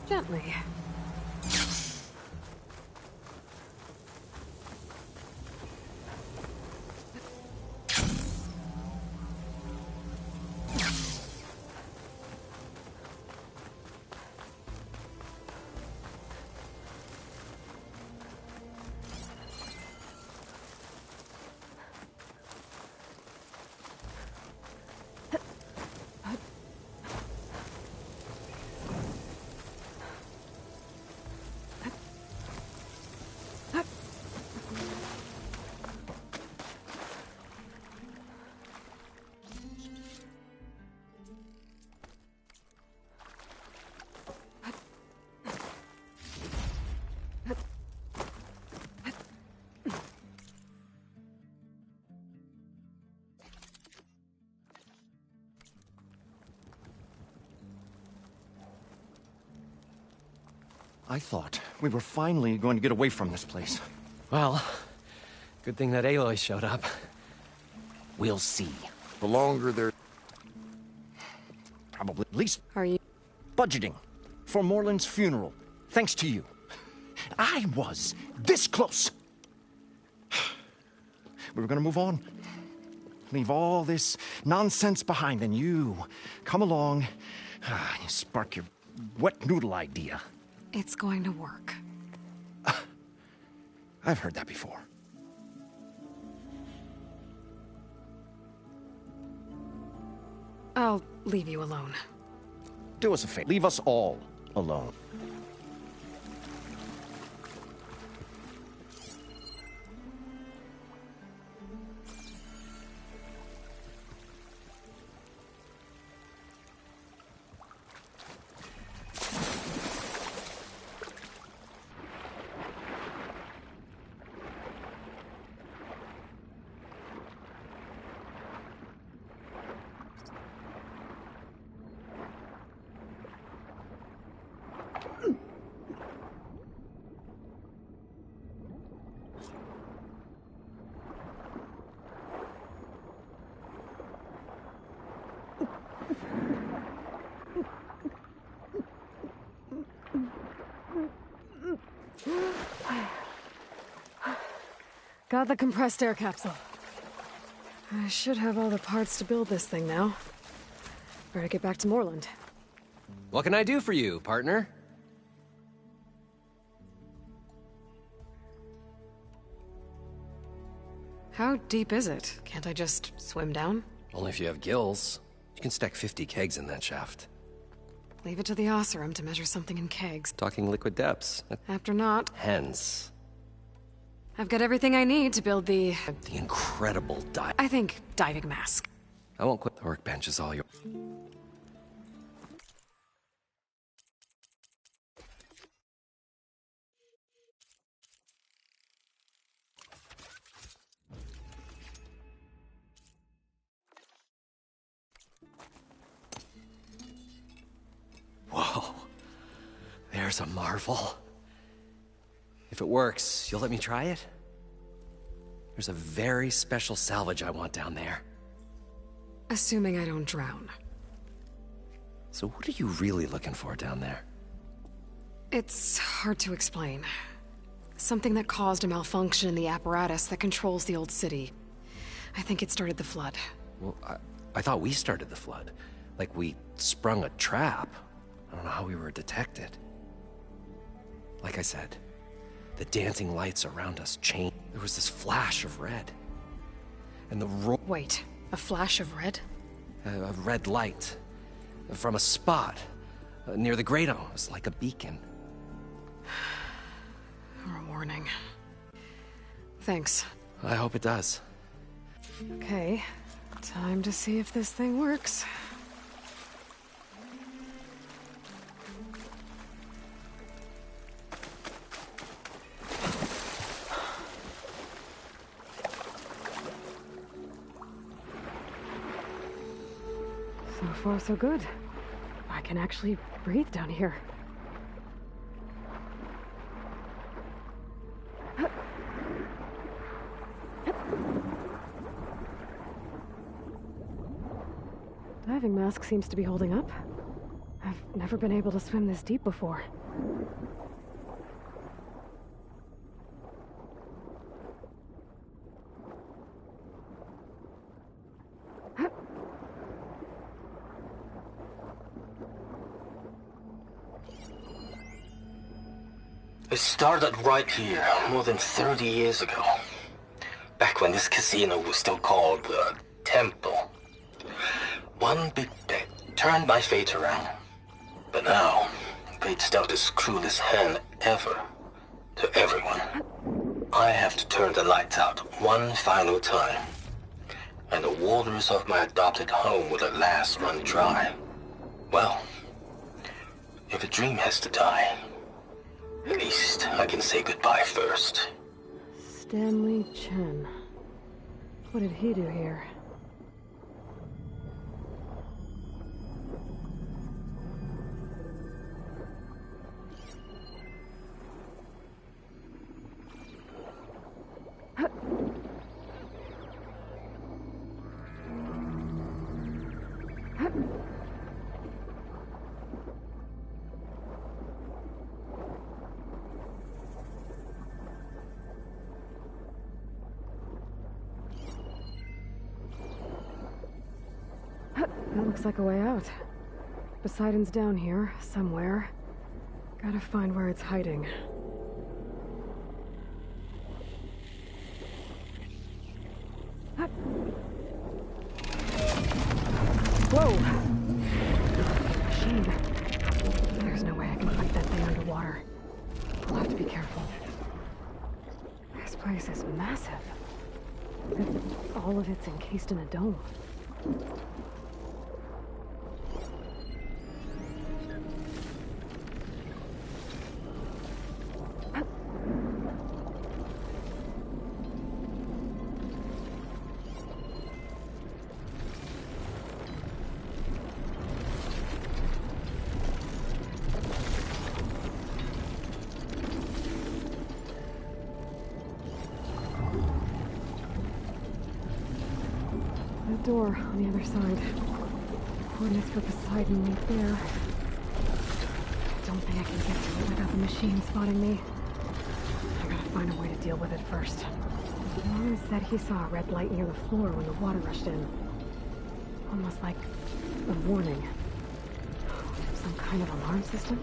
gently. I thought we were finally going to get away from this place. Well, good thing that Aloy showed up. We'll see. The longer they're... Probably at least... Are you... budgeting for Moreland's funeral, thanks to you. I was this close. We were gonna move on. Leave all this nonsense behind, and you come along, you spark your wet noodle idea. It's going to work. I've heard that before. I'll leave you alone. Do us a favor. Leave us all alone. Got the compressed air capsule. I should have all the parts to build this thing now. Better get back to Moreland. What can I do for you, partner? How deep is it? Can't I just swim down? Only if you have gills. You can stack 50 kegs in that shaft. Leave it to the Oseram to measure something in kegs. Talking liquid depths. After not. Hence. I've got everything I need to build the incredible I think diving mask. I won't quit. The workbench is all yours. Whoa. There's a marvel. If it works, you'll let me try it? There's a very special salvage I want down there. Assuming I don't drown. So what are you really looking for down there? It's hard to explain. Something that caused a malfunction in the apparatus that controls the old city. I think it started the flood. Well, I thought we started the flood. Like we sprung a trap. I don't know how we were detected. Like I said, the dancing lights around us changed. There was this flash of red. And the Wait, a flash of red? A red light. From a spot near the Cradle. It was like a beacon. Or a warning. Thanks. I hope it does. Okay, time to see if this thing works. So far, so good. I can actually breathe down here. Diving mask seems to be holding up. I've never been able to swim this deep before. It started right here, more than 30 years ago. Back when this casino was still called the Temple. One big bet turned my fate around. But now, fate's dealt its cruelest hand ever to everyone. I have to turn the lights out one final time. And the waters of my adopted home will at last run dry. Well, if a dream has to die, at least I can say goodbye first. Stanley Chen. What did he do here? That looks like a way out. Poseidon's down here, somewhere. Gotta find where it's hiding. Whoa! Machine. There's no way I can fight that thing underwater. I'll have to be careful. This place is massive. All of it's encased in a dome. Door on the other side. Coordinates for Poseidon right there. I don't think I can get to it without the machine spotting me. find a way to deal with it first. Norman said he saw a red light near the floor when the water rushed in. Almost like a warning. Some kind of alarm system?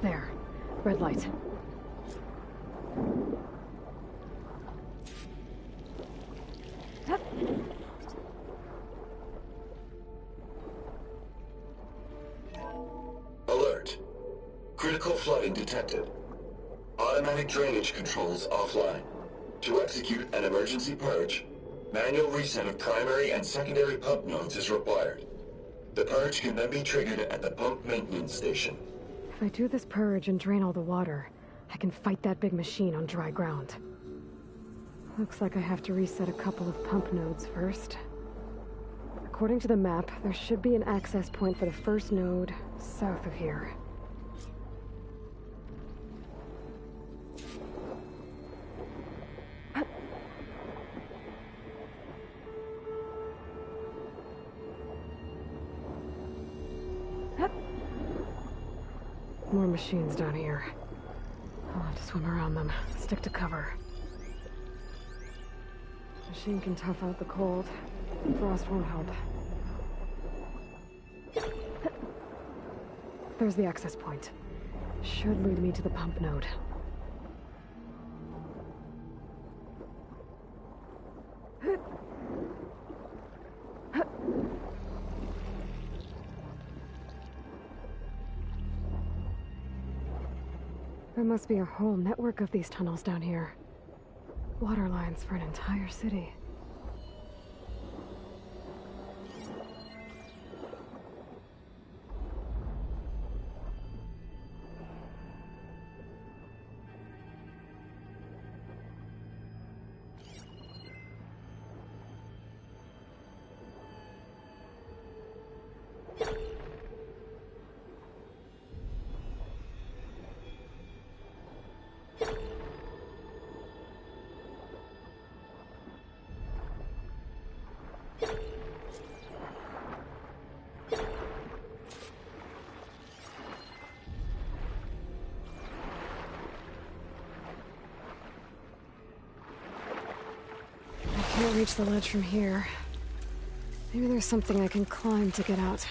There. Red light. Alert. Critical flooding detected. Automatic drainage controls offline. To execute an emergency purge, manual reset of primary and secondary pump nodes is required. The purge can then be triggered at the pump maintenance station. If I do this purge and drain all the water, I can fight that big machine on dry ground. Looks like I have to reset a couple of pump nodes first. According to the map, there should be an access point for the first node south of here. More machines down here. I'll have to swim around them. Stick to cover. Machine can tough out the cold. Frost won't help. There's the access point. Should lead me to the pump node. There must be a whole network of these tunnels down here. Water lines for an entire city. I can't reach the ledge from here. Maybe there's something I can climb to get out.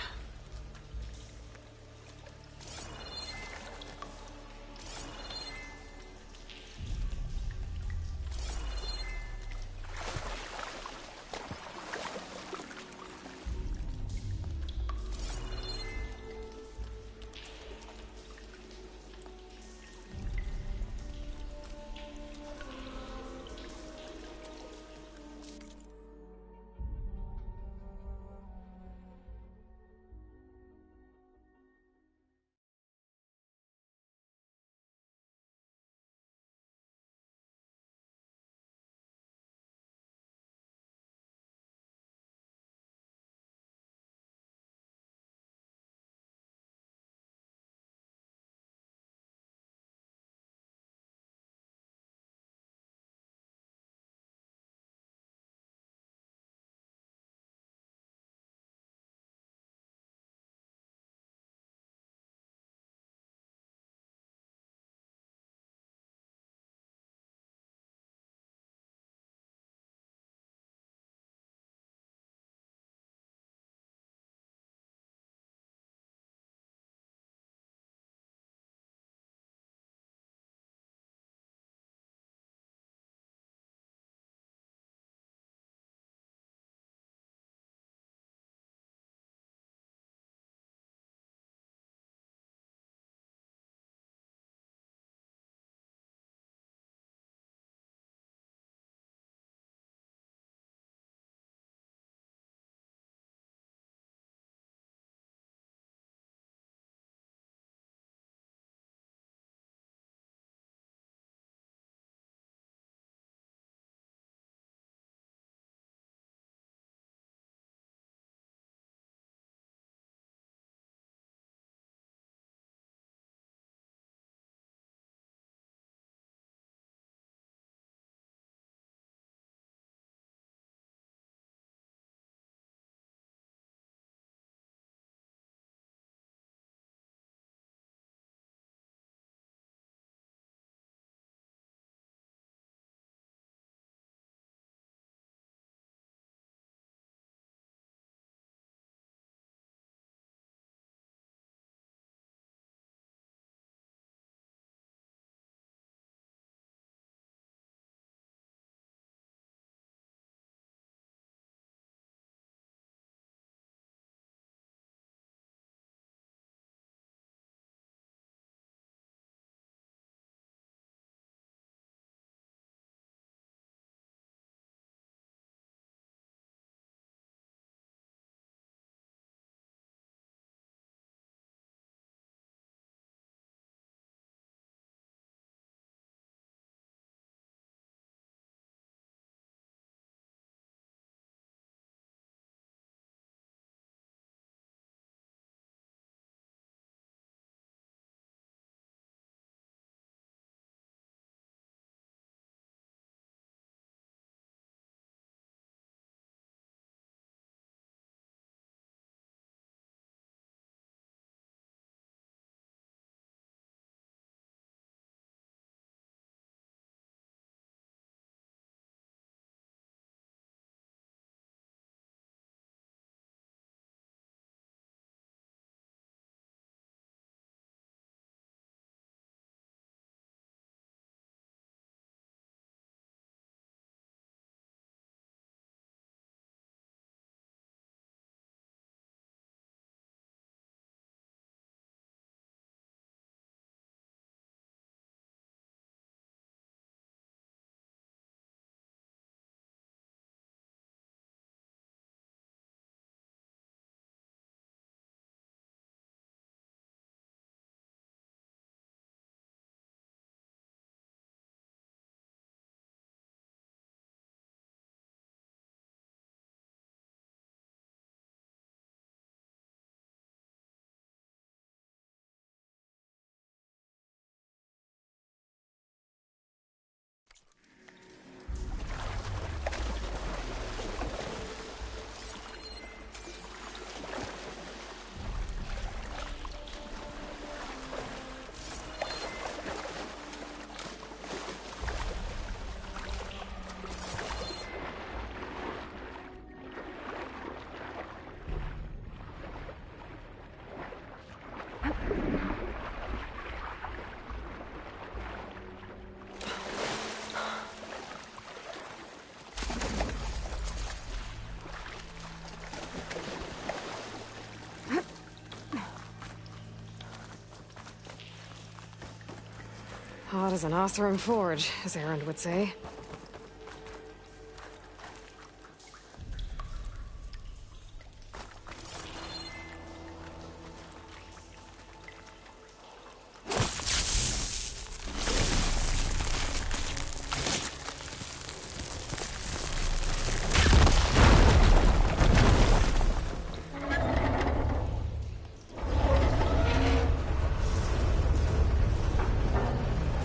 is an Oseram forge, as Erend would say.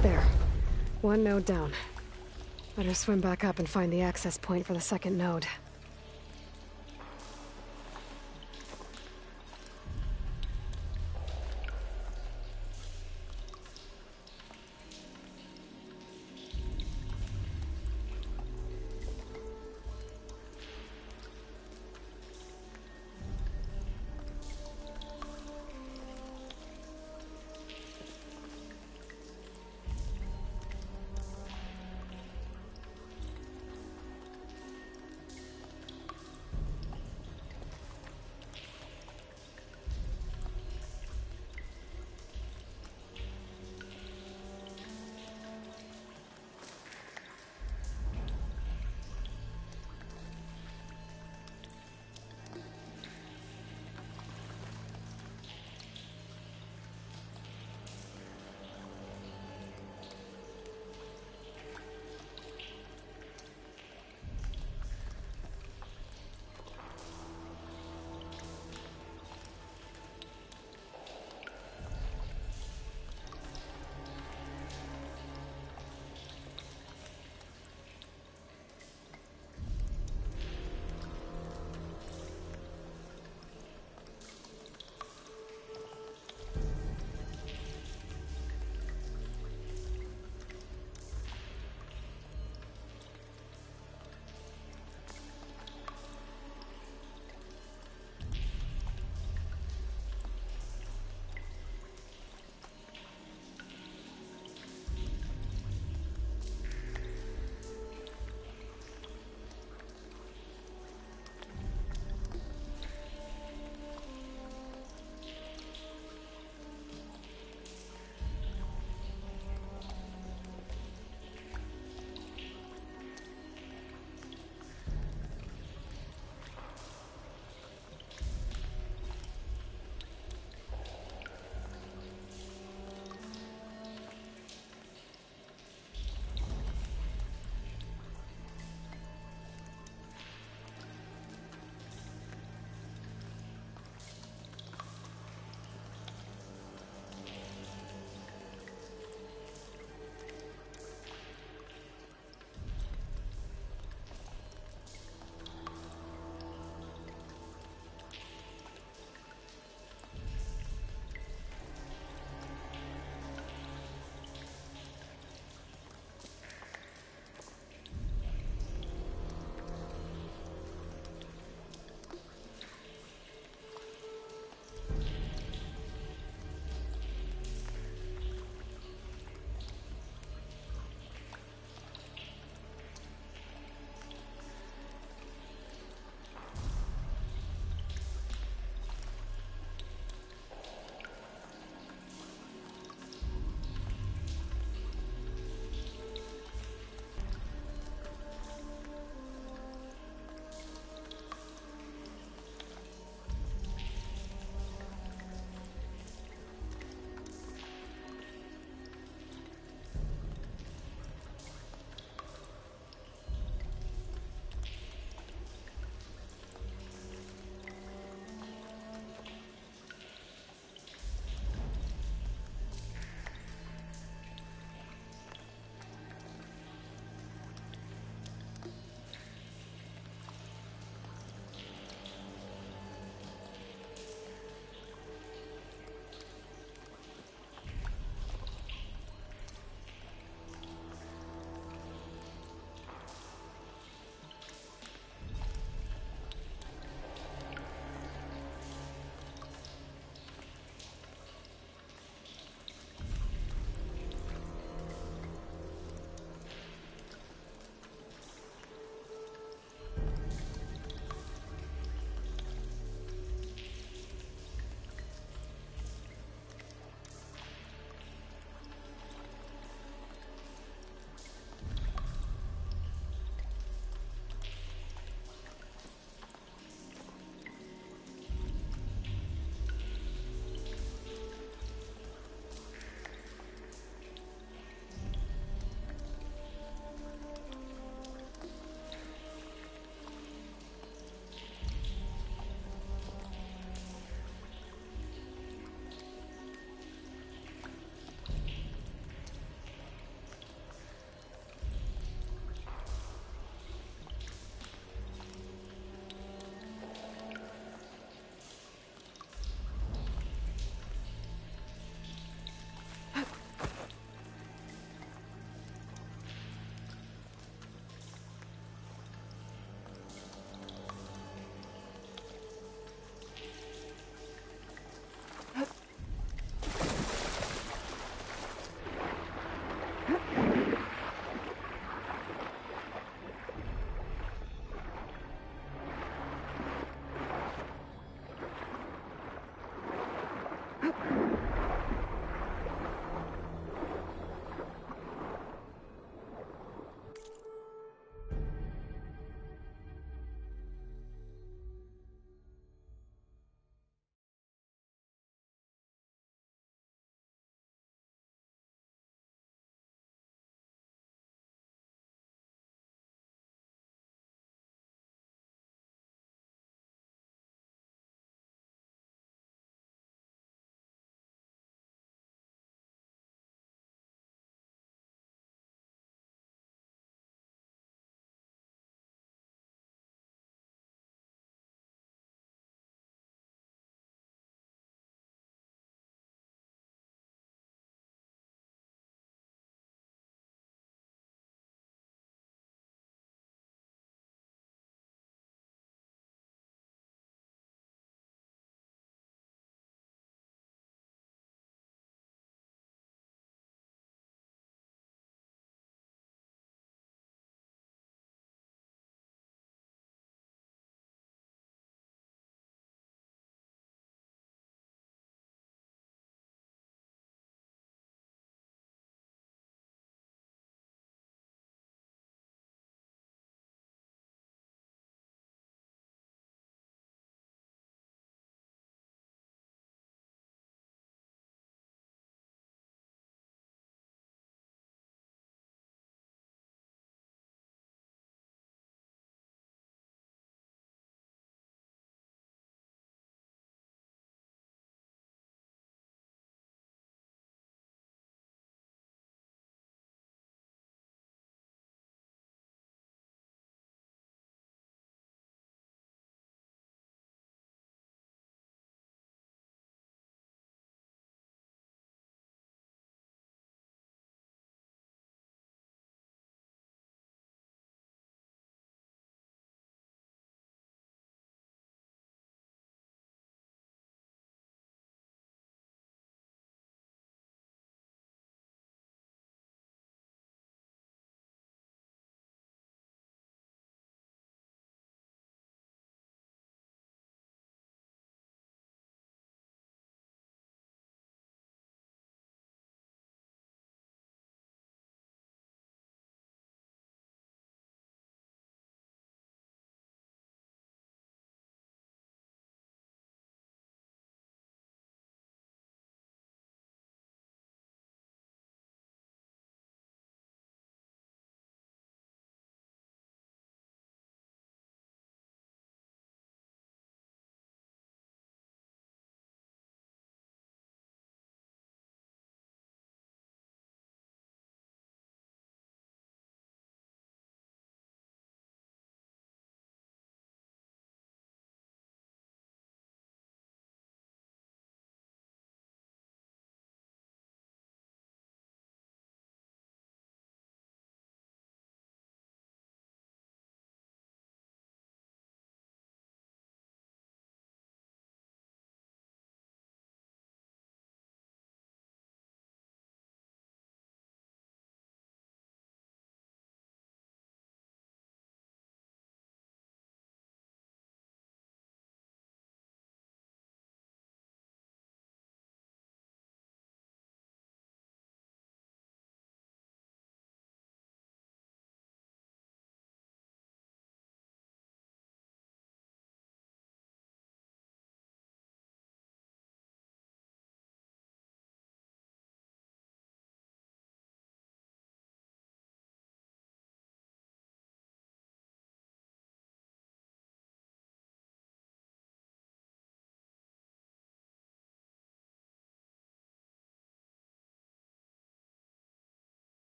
There. One node down. Better swim back up and find the access point for the second node.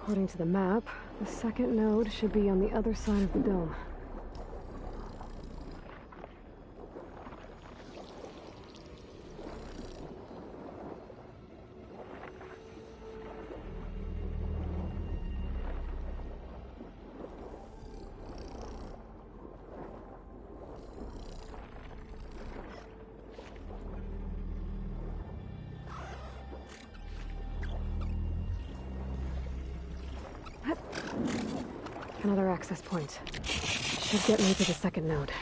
According to the map, the second node should be on the other side of the dome. Another access point. Should get me to the second node.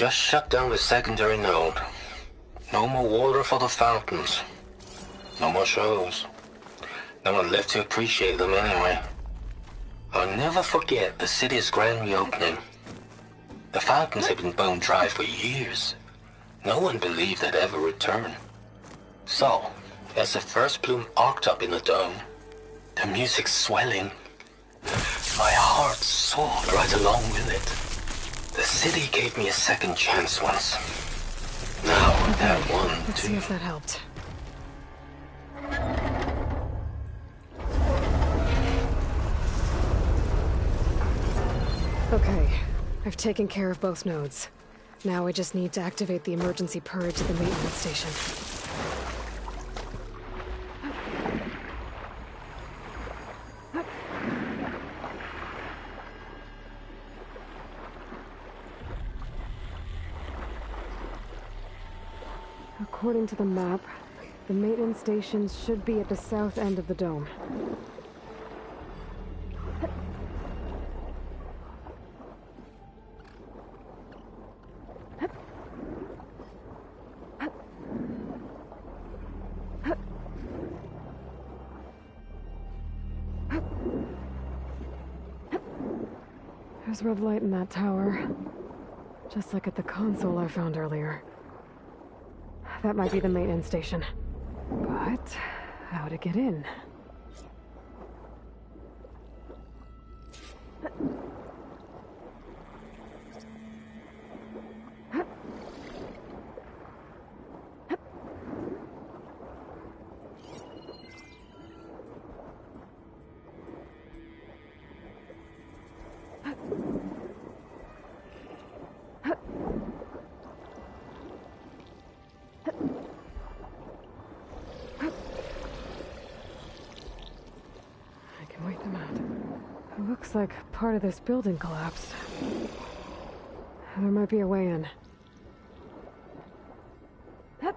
Just shut down the secondary node. No more water for the fountains. No more shows. No one left to appreciate them anyway. I'll never forget the city's grand reopening. The fountains had been bone dry for years. No one believed they'd ever return. So, as the first bloom arced up in the dome, the music swelling, my heart soared right along with it. The city gave me a second chance once. Now, that one, Let's see if that helped. Okay, I've taken care of both nodes. Now I just need to activate the emergency purge at the maintenance station. According to the map, the maintenance stations should be at the south end of the dome. There's red light in that tower. Just like at the console I found earlier. That might be the maintenance station. But how to get in? Looks like part of this building collapsed. There might be a way in. I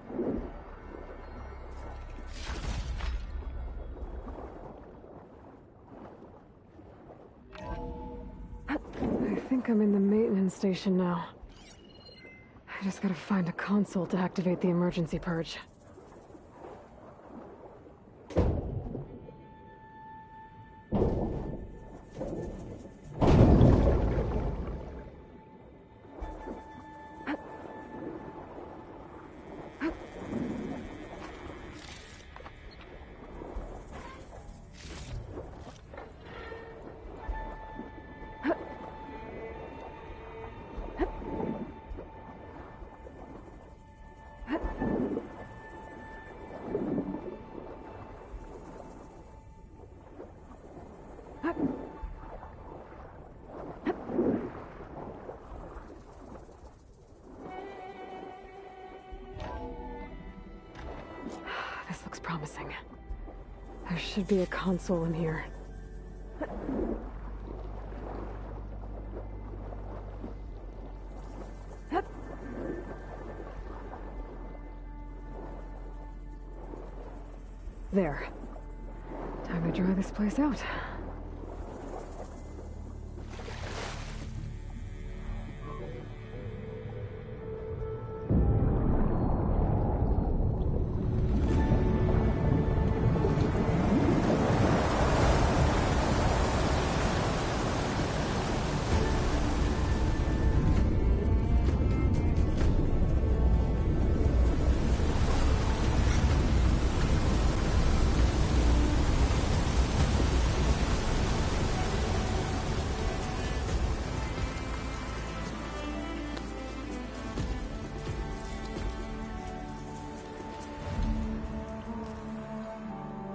think I'm in the maintenance station now. I just gotta find a console to activate the emergency purge. This looks promising. There should be a console in here. There. Time to dry this place out.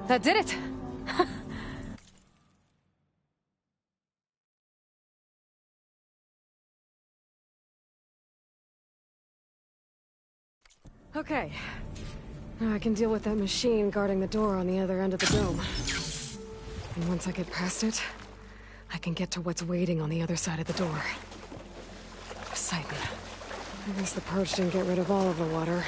That did it! Okay. Now I can deal with that machine guarding the door on the other end of the dome. And once I get past it, I can get to what's waiting on the other side of the door. Poseidon. I guess the purge didn't get rid of all of the water.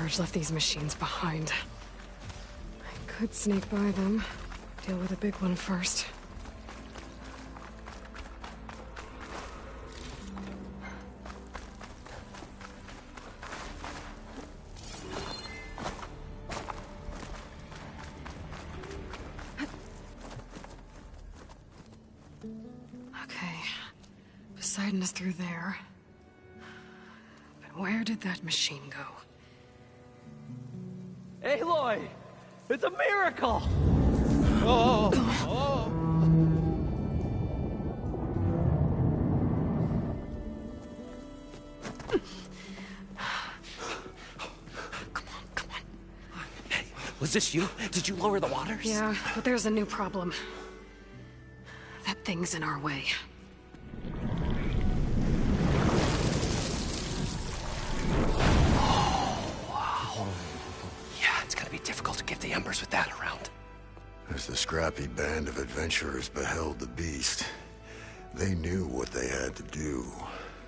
Sarge left these machines behind. I could sneak by them. Deal with the big one first. Okay. Poseidon is through there. But where did that machine go? Aloy! It's a miracle! Oh! Oh! Was this you? Did you lower the waters? Yeah, but there's a new problem. That thing's in our way. Yeah, it's gonna be difficult to get the embers with that around. As the scrappy band of adventurers beheld the beast, they knew what they had to do.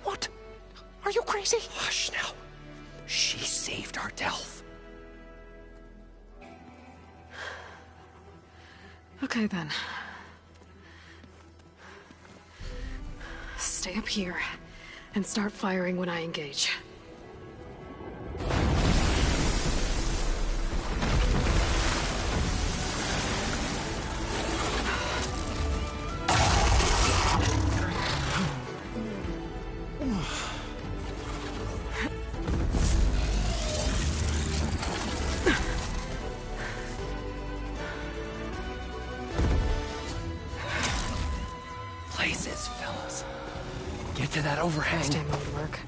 What? Are you crazy? Hush now. She saved our Delph. Okay then. Stay up here and start firing when I engage. Places, fellas. Get to that overhang. Stand would work.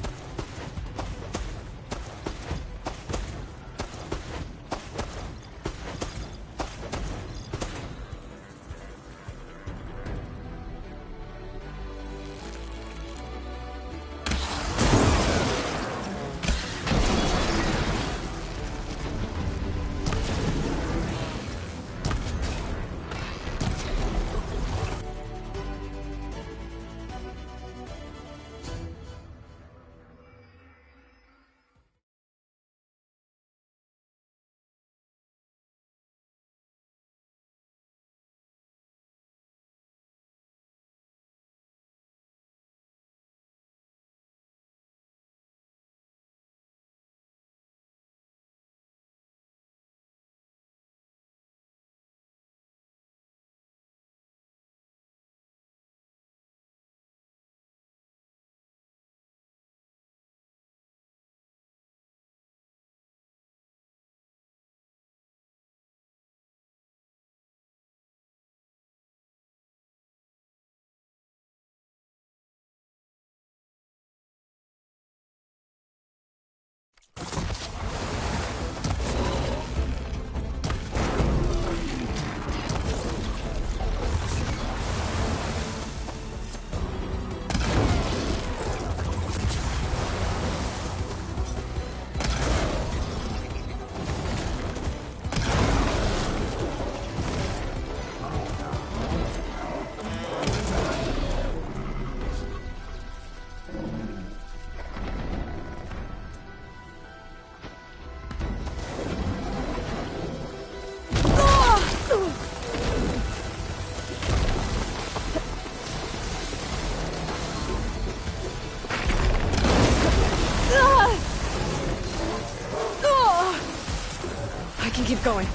Keep going.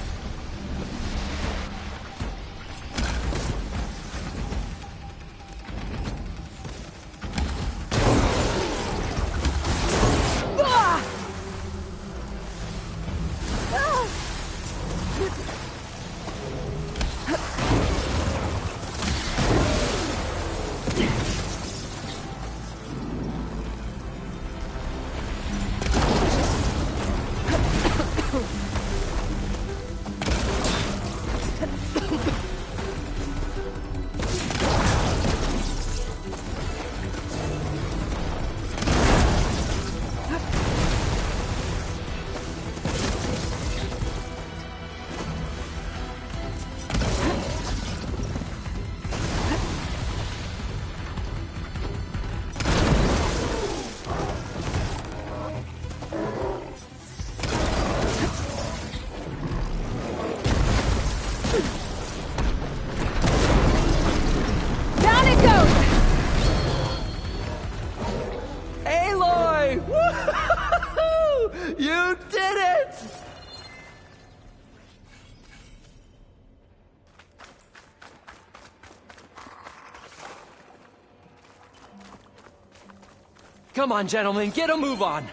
Come on, gentlemen, get a move on!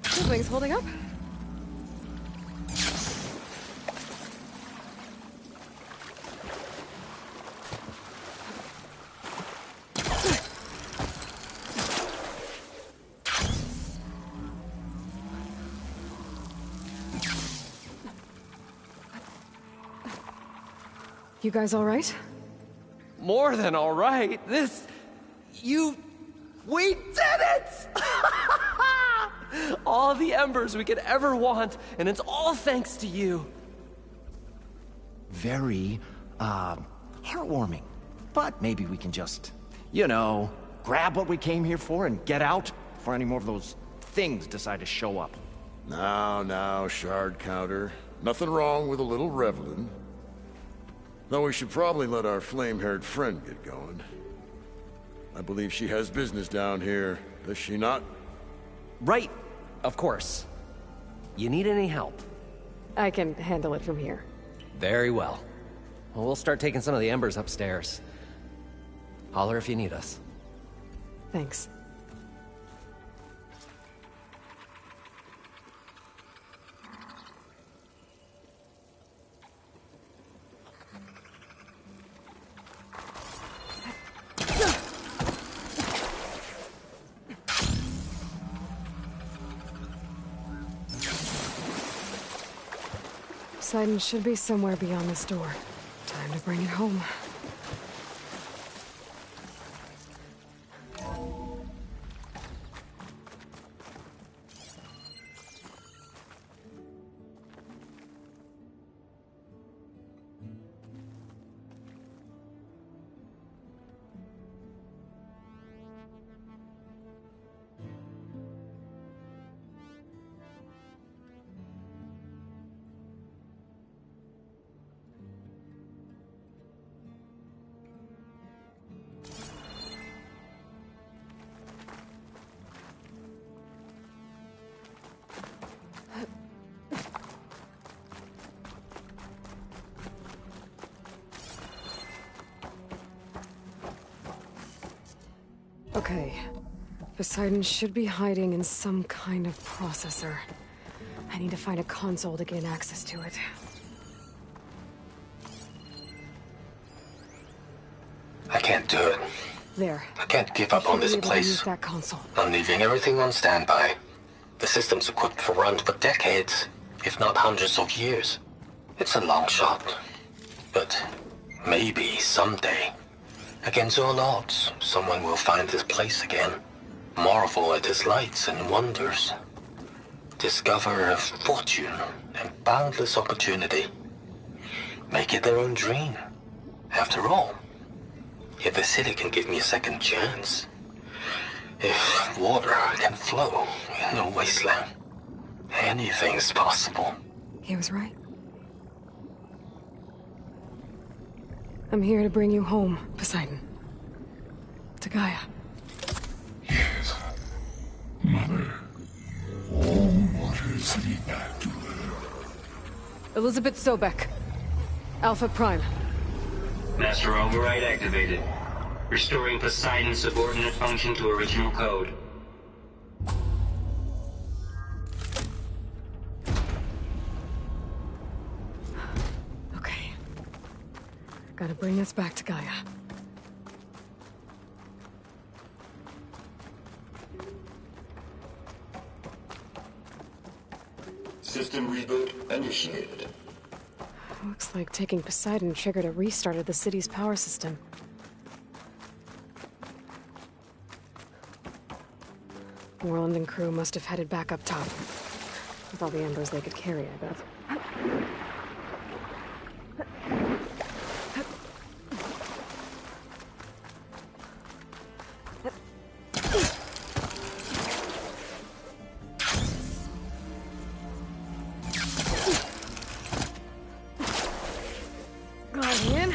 The wing's holding up? You guys all right? More than all right. We did it! All the embers we could ever want, and it's all thanks to you. Very, heartwarming. But maybe we can just, you know, grab what we came here for and get out before any more of those things decide to show up. Now, shard counter. Nothing wrong with a little reveling. Though we should probably let our flame-haired friend get going. I believe she has business down here, does she not? Right, of course. You need any help? I can handle it from here. Very well. Well, we'll start taking some of the embers upstairs. Holler if you need us. Thanks. Poseidon should be somewhere beyond this door. Time to bring it home. Okay. Poseidon should be hiding in some kind of processor. I need to find a console to gain access to it. I can't do it. There. I can't give up on this place. Use that console. I'm leaving everything on standby. The system's equipped for runs for decades, if not hundreds of years. It's a long shot. But maybe someday, against all odds, someone will find this place again. Marvel at its lights and wonders. Discover a fortune and boundless opportunity. Make it their own dream. After all, if the city can give me a second chance, if water can flow in a wasteland, anything's possible. He was right. I'm here to bring you home, Poseidon. To Gaia. Yes. Mother, all waters lead back to her. Elizabeth Sobek. Alpha Prime. Master override activated. Restoring Poseidon's subordinate function to original code. Okay. Gotta bring this back to Gaia. System reboot initiated. Looks like taking Poseidon triggered a restart of the city's power system. Moreland and crew must have headed back up top. With all the embers they could carry, I bet. Guardian.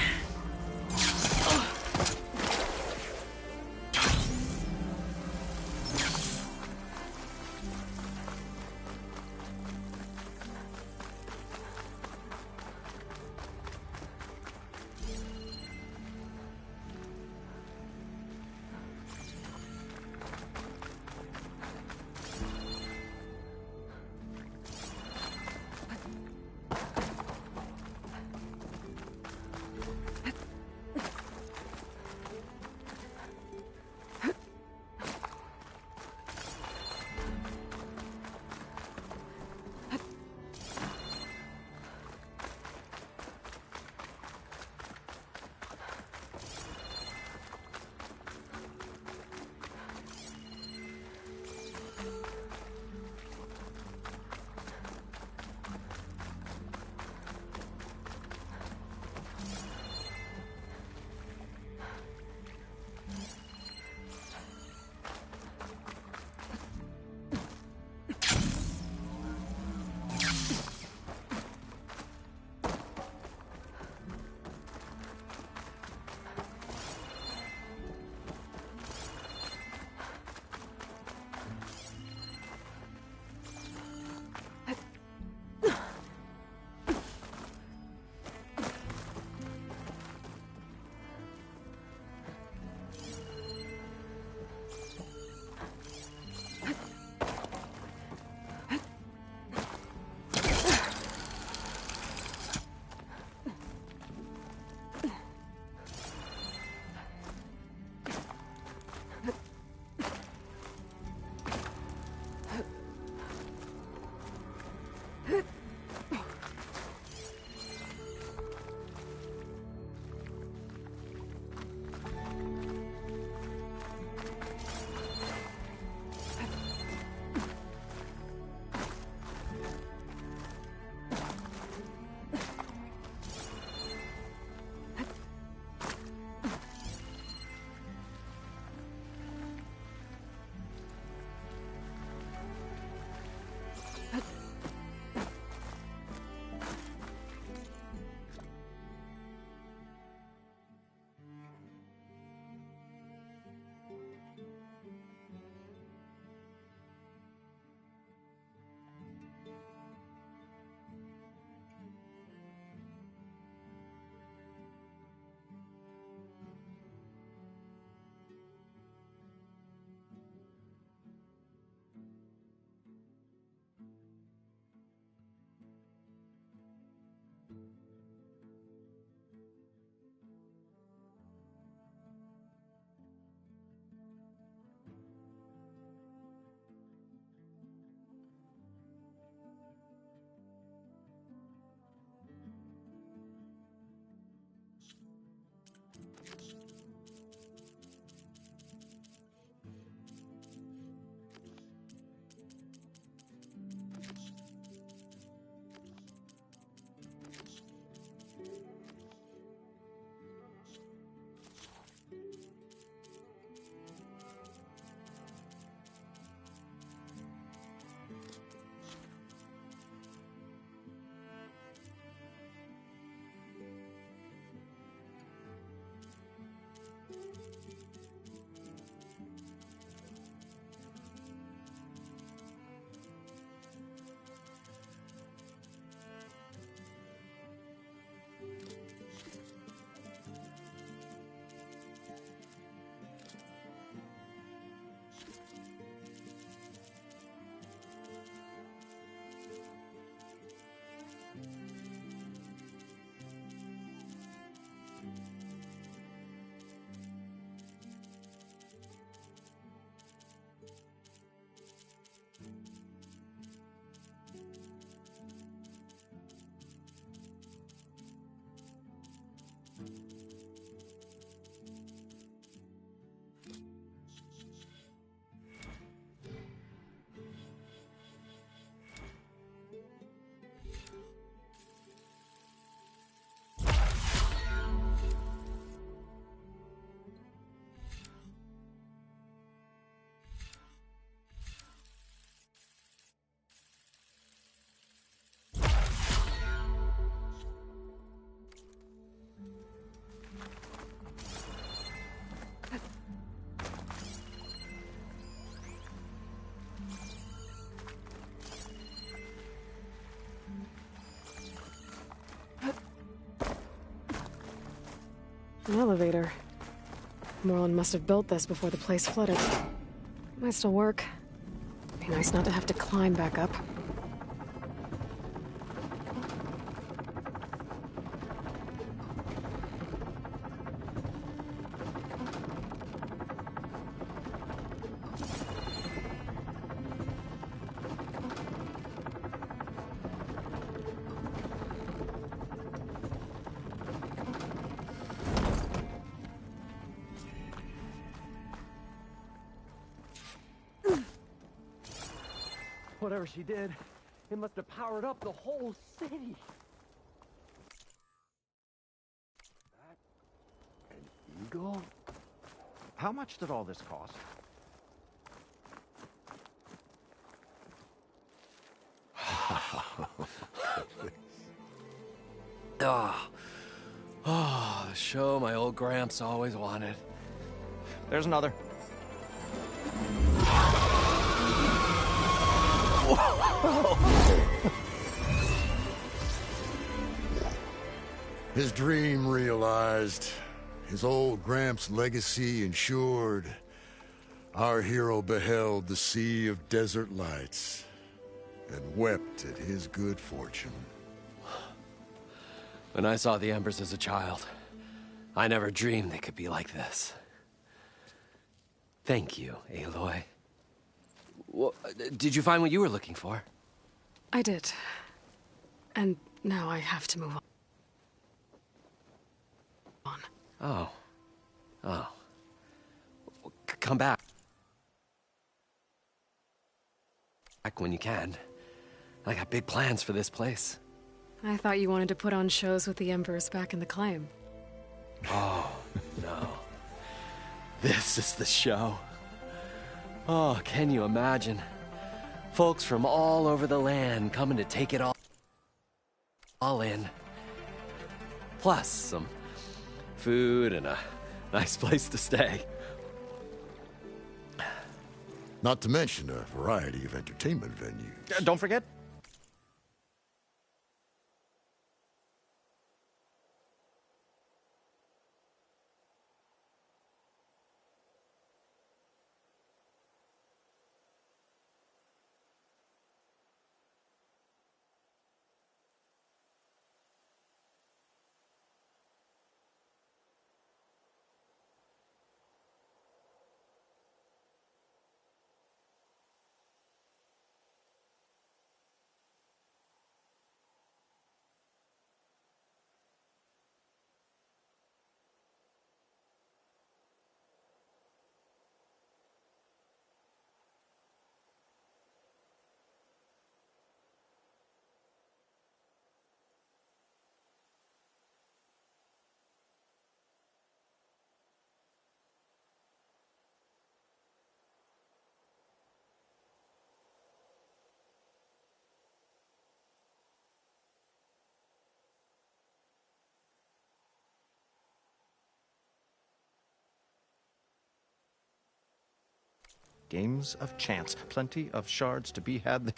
An elevator. Moreland must have built this before the place flooded. Might still work. Be nice not to have to climb back up. Whatever she did, it must have powered up the whole city. That an eagle? How much did all this cost? The show my old Gramps always wanted. There's another. His dream realized, his old Gramps' legacy ensured. Our hero beheld the sea of desert lights and wept at his good fortune. When I saw the Embers as a child, I never dreamed they could be like this. Thank you, Aloy. Did you find what you were looking for? I did. And now I have to move on. Oh. Oh. Come back. Back when you can. I got big plans for this place. I thought you wanted to put on shows with the Embers back in the claim. Oh, no. This is the show. Oh, can you imagine? Folks from all over the land coming to take it all in. Plus some food and a nice place to stay. Not to mention a variety of entertainment venues. Don't forget, games of chance. Plenty of shards to be had.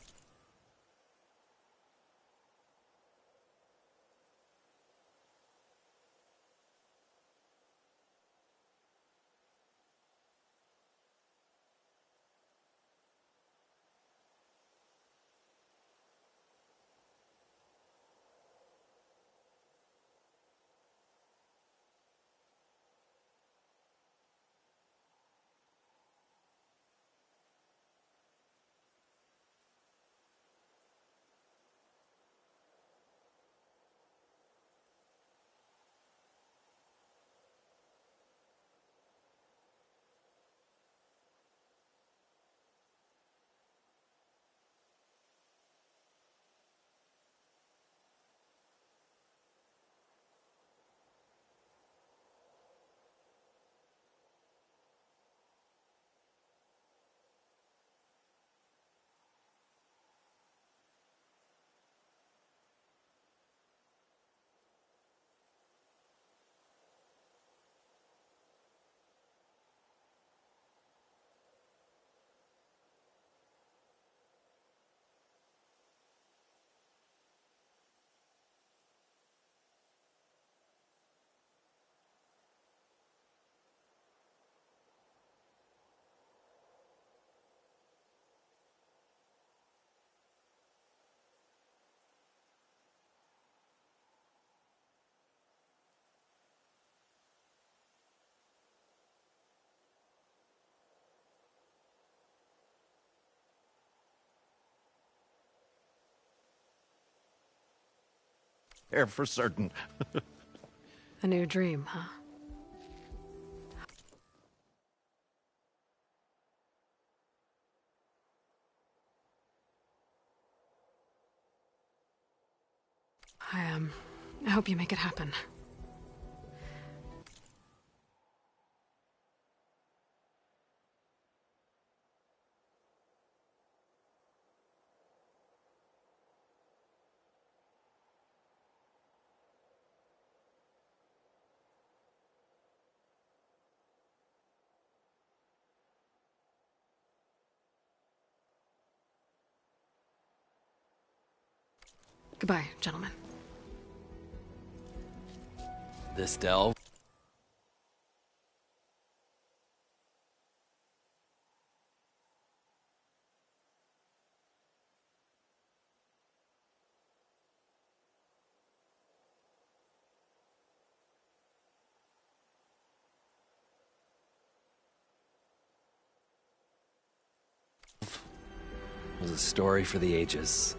there for certain. A new dream, huh? I hope you make it happen. Goodbye, gentlemen. This delve? Was a story for the ages.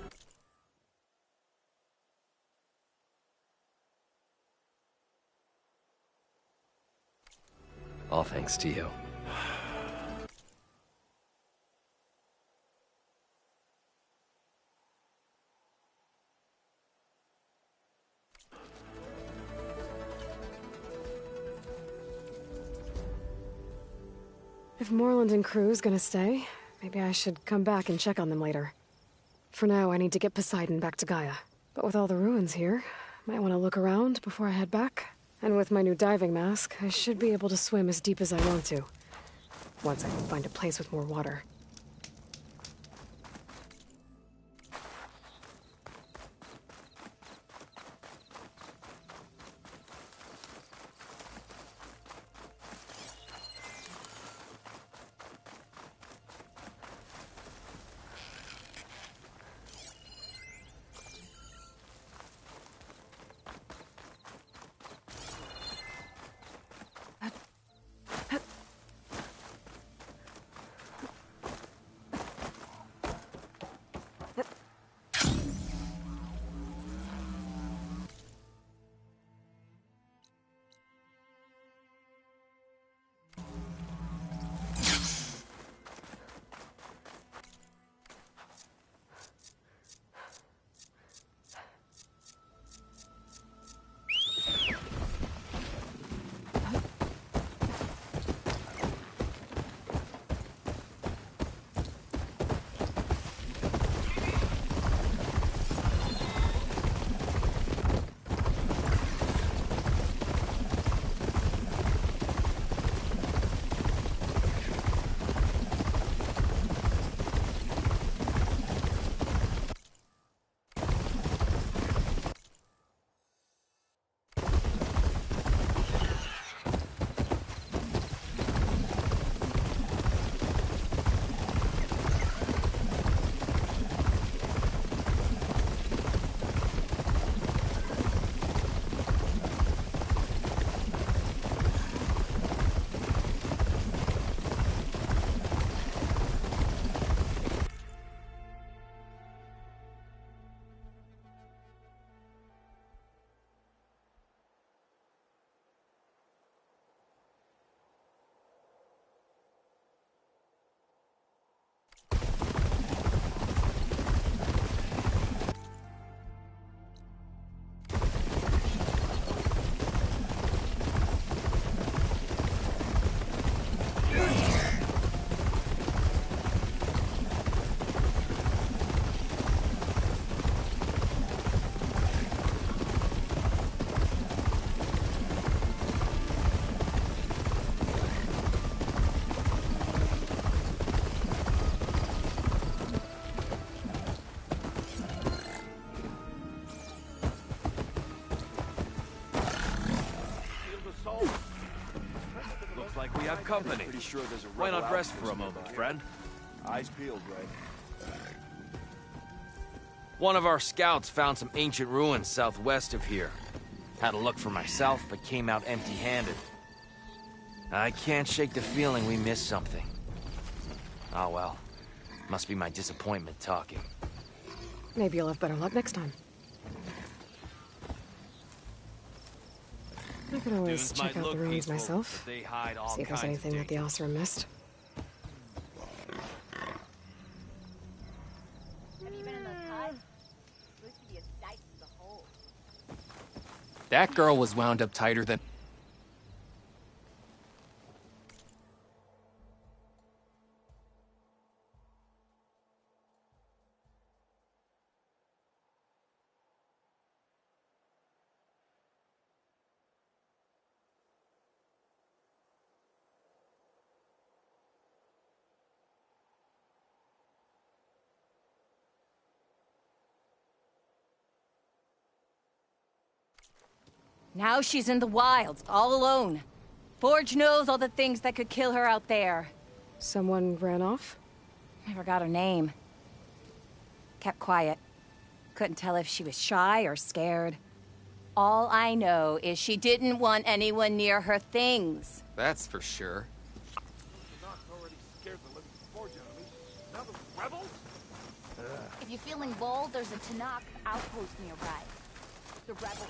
All thanks to you. If Moreland and crew's gonna stay, maybe I should come back and check on them later. For now, I need to get Poseidon back to Gaia. But with all the ruins here, might want to look around before I head back. And with my new diving mask, I should be able to swim as deep as I want to. Once I can find a place with more water. Looks like we have company. Pretty sure there's a Why not rebel rest outpost for a moment, nearby. friend? Eyes peeled, right? One of our scouts found some ancient ruins southwest of here. Had a look for myself, but came out empty-handed. I can't shake the feeling we missed something. Oh well. Must be my disappointment talking. Maybe you'll have better luck next time. I could always Dunes might check out the look ruins peaceful, myself. but they hide all See if there's kinds of anything that the Ossra missed. Have you been in those huts? Supposed to be a sight to behold. That girl was wound up tighter than... Now she's in the wilds, all alone. Forge knows all the things that could kill her out there. Someone ran off? I forgot her name. Kept quiet. Couldn't tell if she was shy or scared. All I know is she didn't want anyone near her things. That's for sure. If you're feeling bold, there's a Tanakh outpost nearby. The rebels.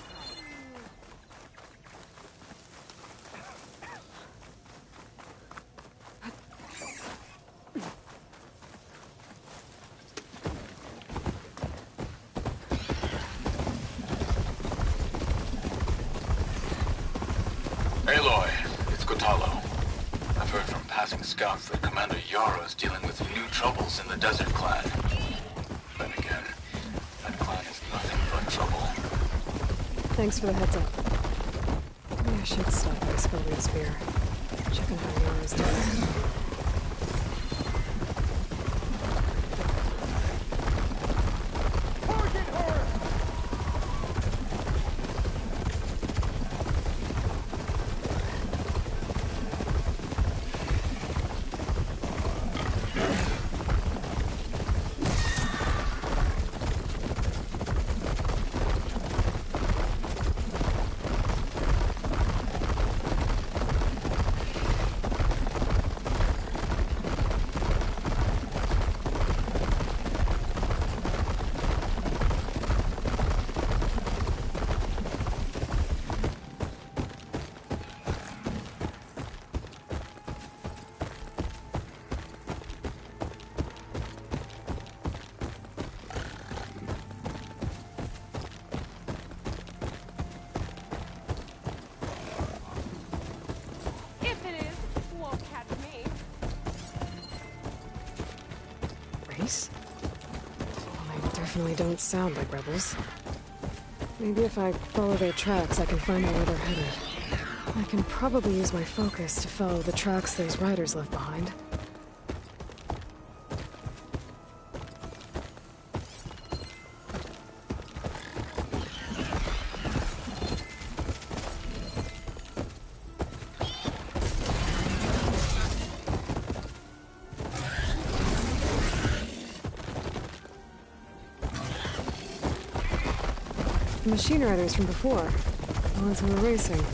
Aloy, it's Kotalo. I've heard from passing scouts that Commander Yara is dealing with new troubles in the Desert Clan. Then again, that clan is nothing but trouble. Thanks for the heads up. Maybe I should stop by Scully's beer. Check on how Yara's doing. Definitely don't sound like rebels. Maybe if I follow their tracks, I can find out where they're headed. I can probably use my focus to follow the tracks those riders left behind. The machine riders from before. The ones who were racing.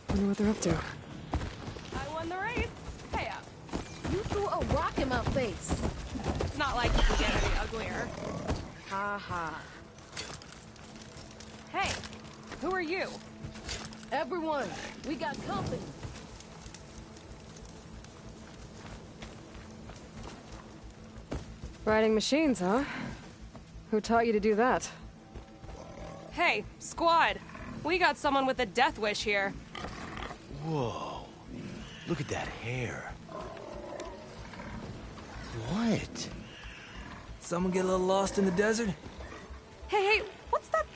Wonder what they're up to. I won the race. Hey up. You threw a rock in my face. It's not like you can get any uglier. Ha ha. Hey, who are you? Everyone, we got company. Riding machines, huh? Who taught you to do that? Hey, squad. We got someone with a death wish here. Whoa. Look at that hair. What? Someone get a little lost in the desert? Hey,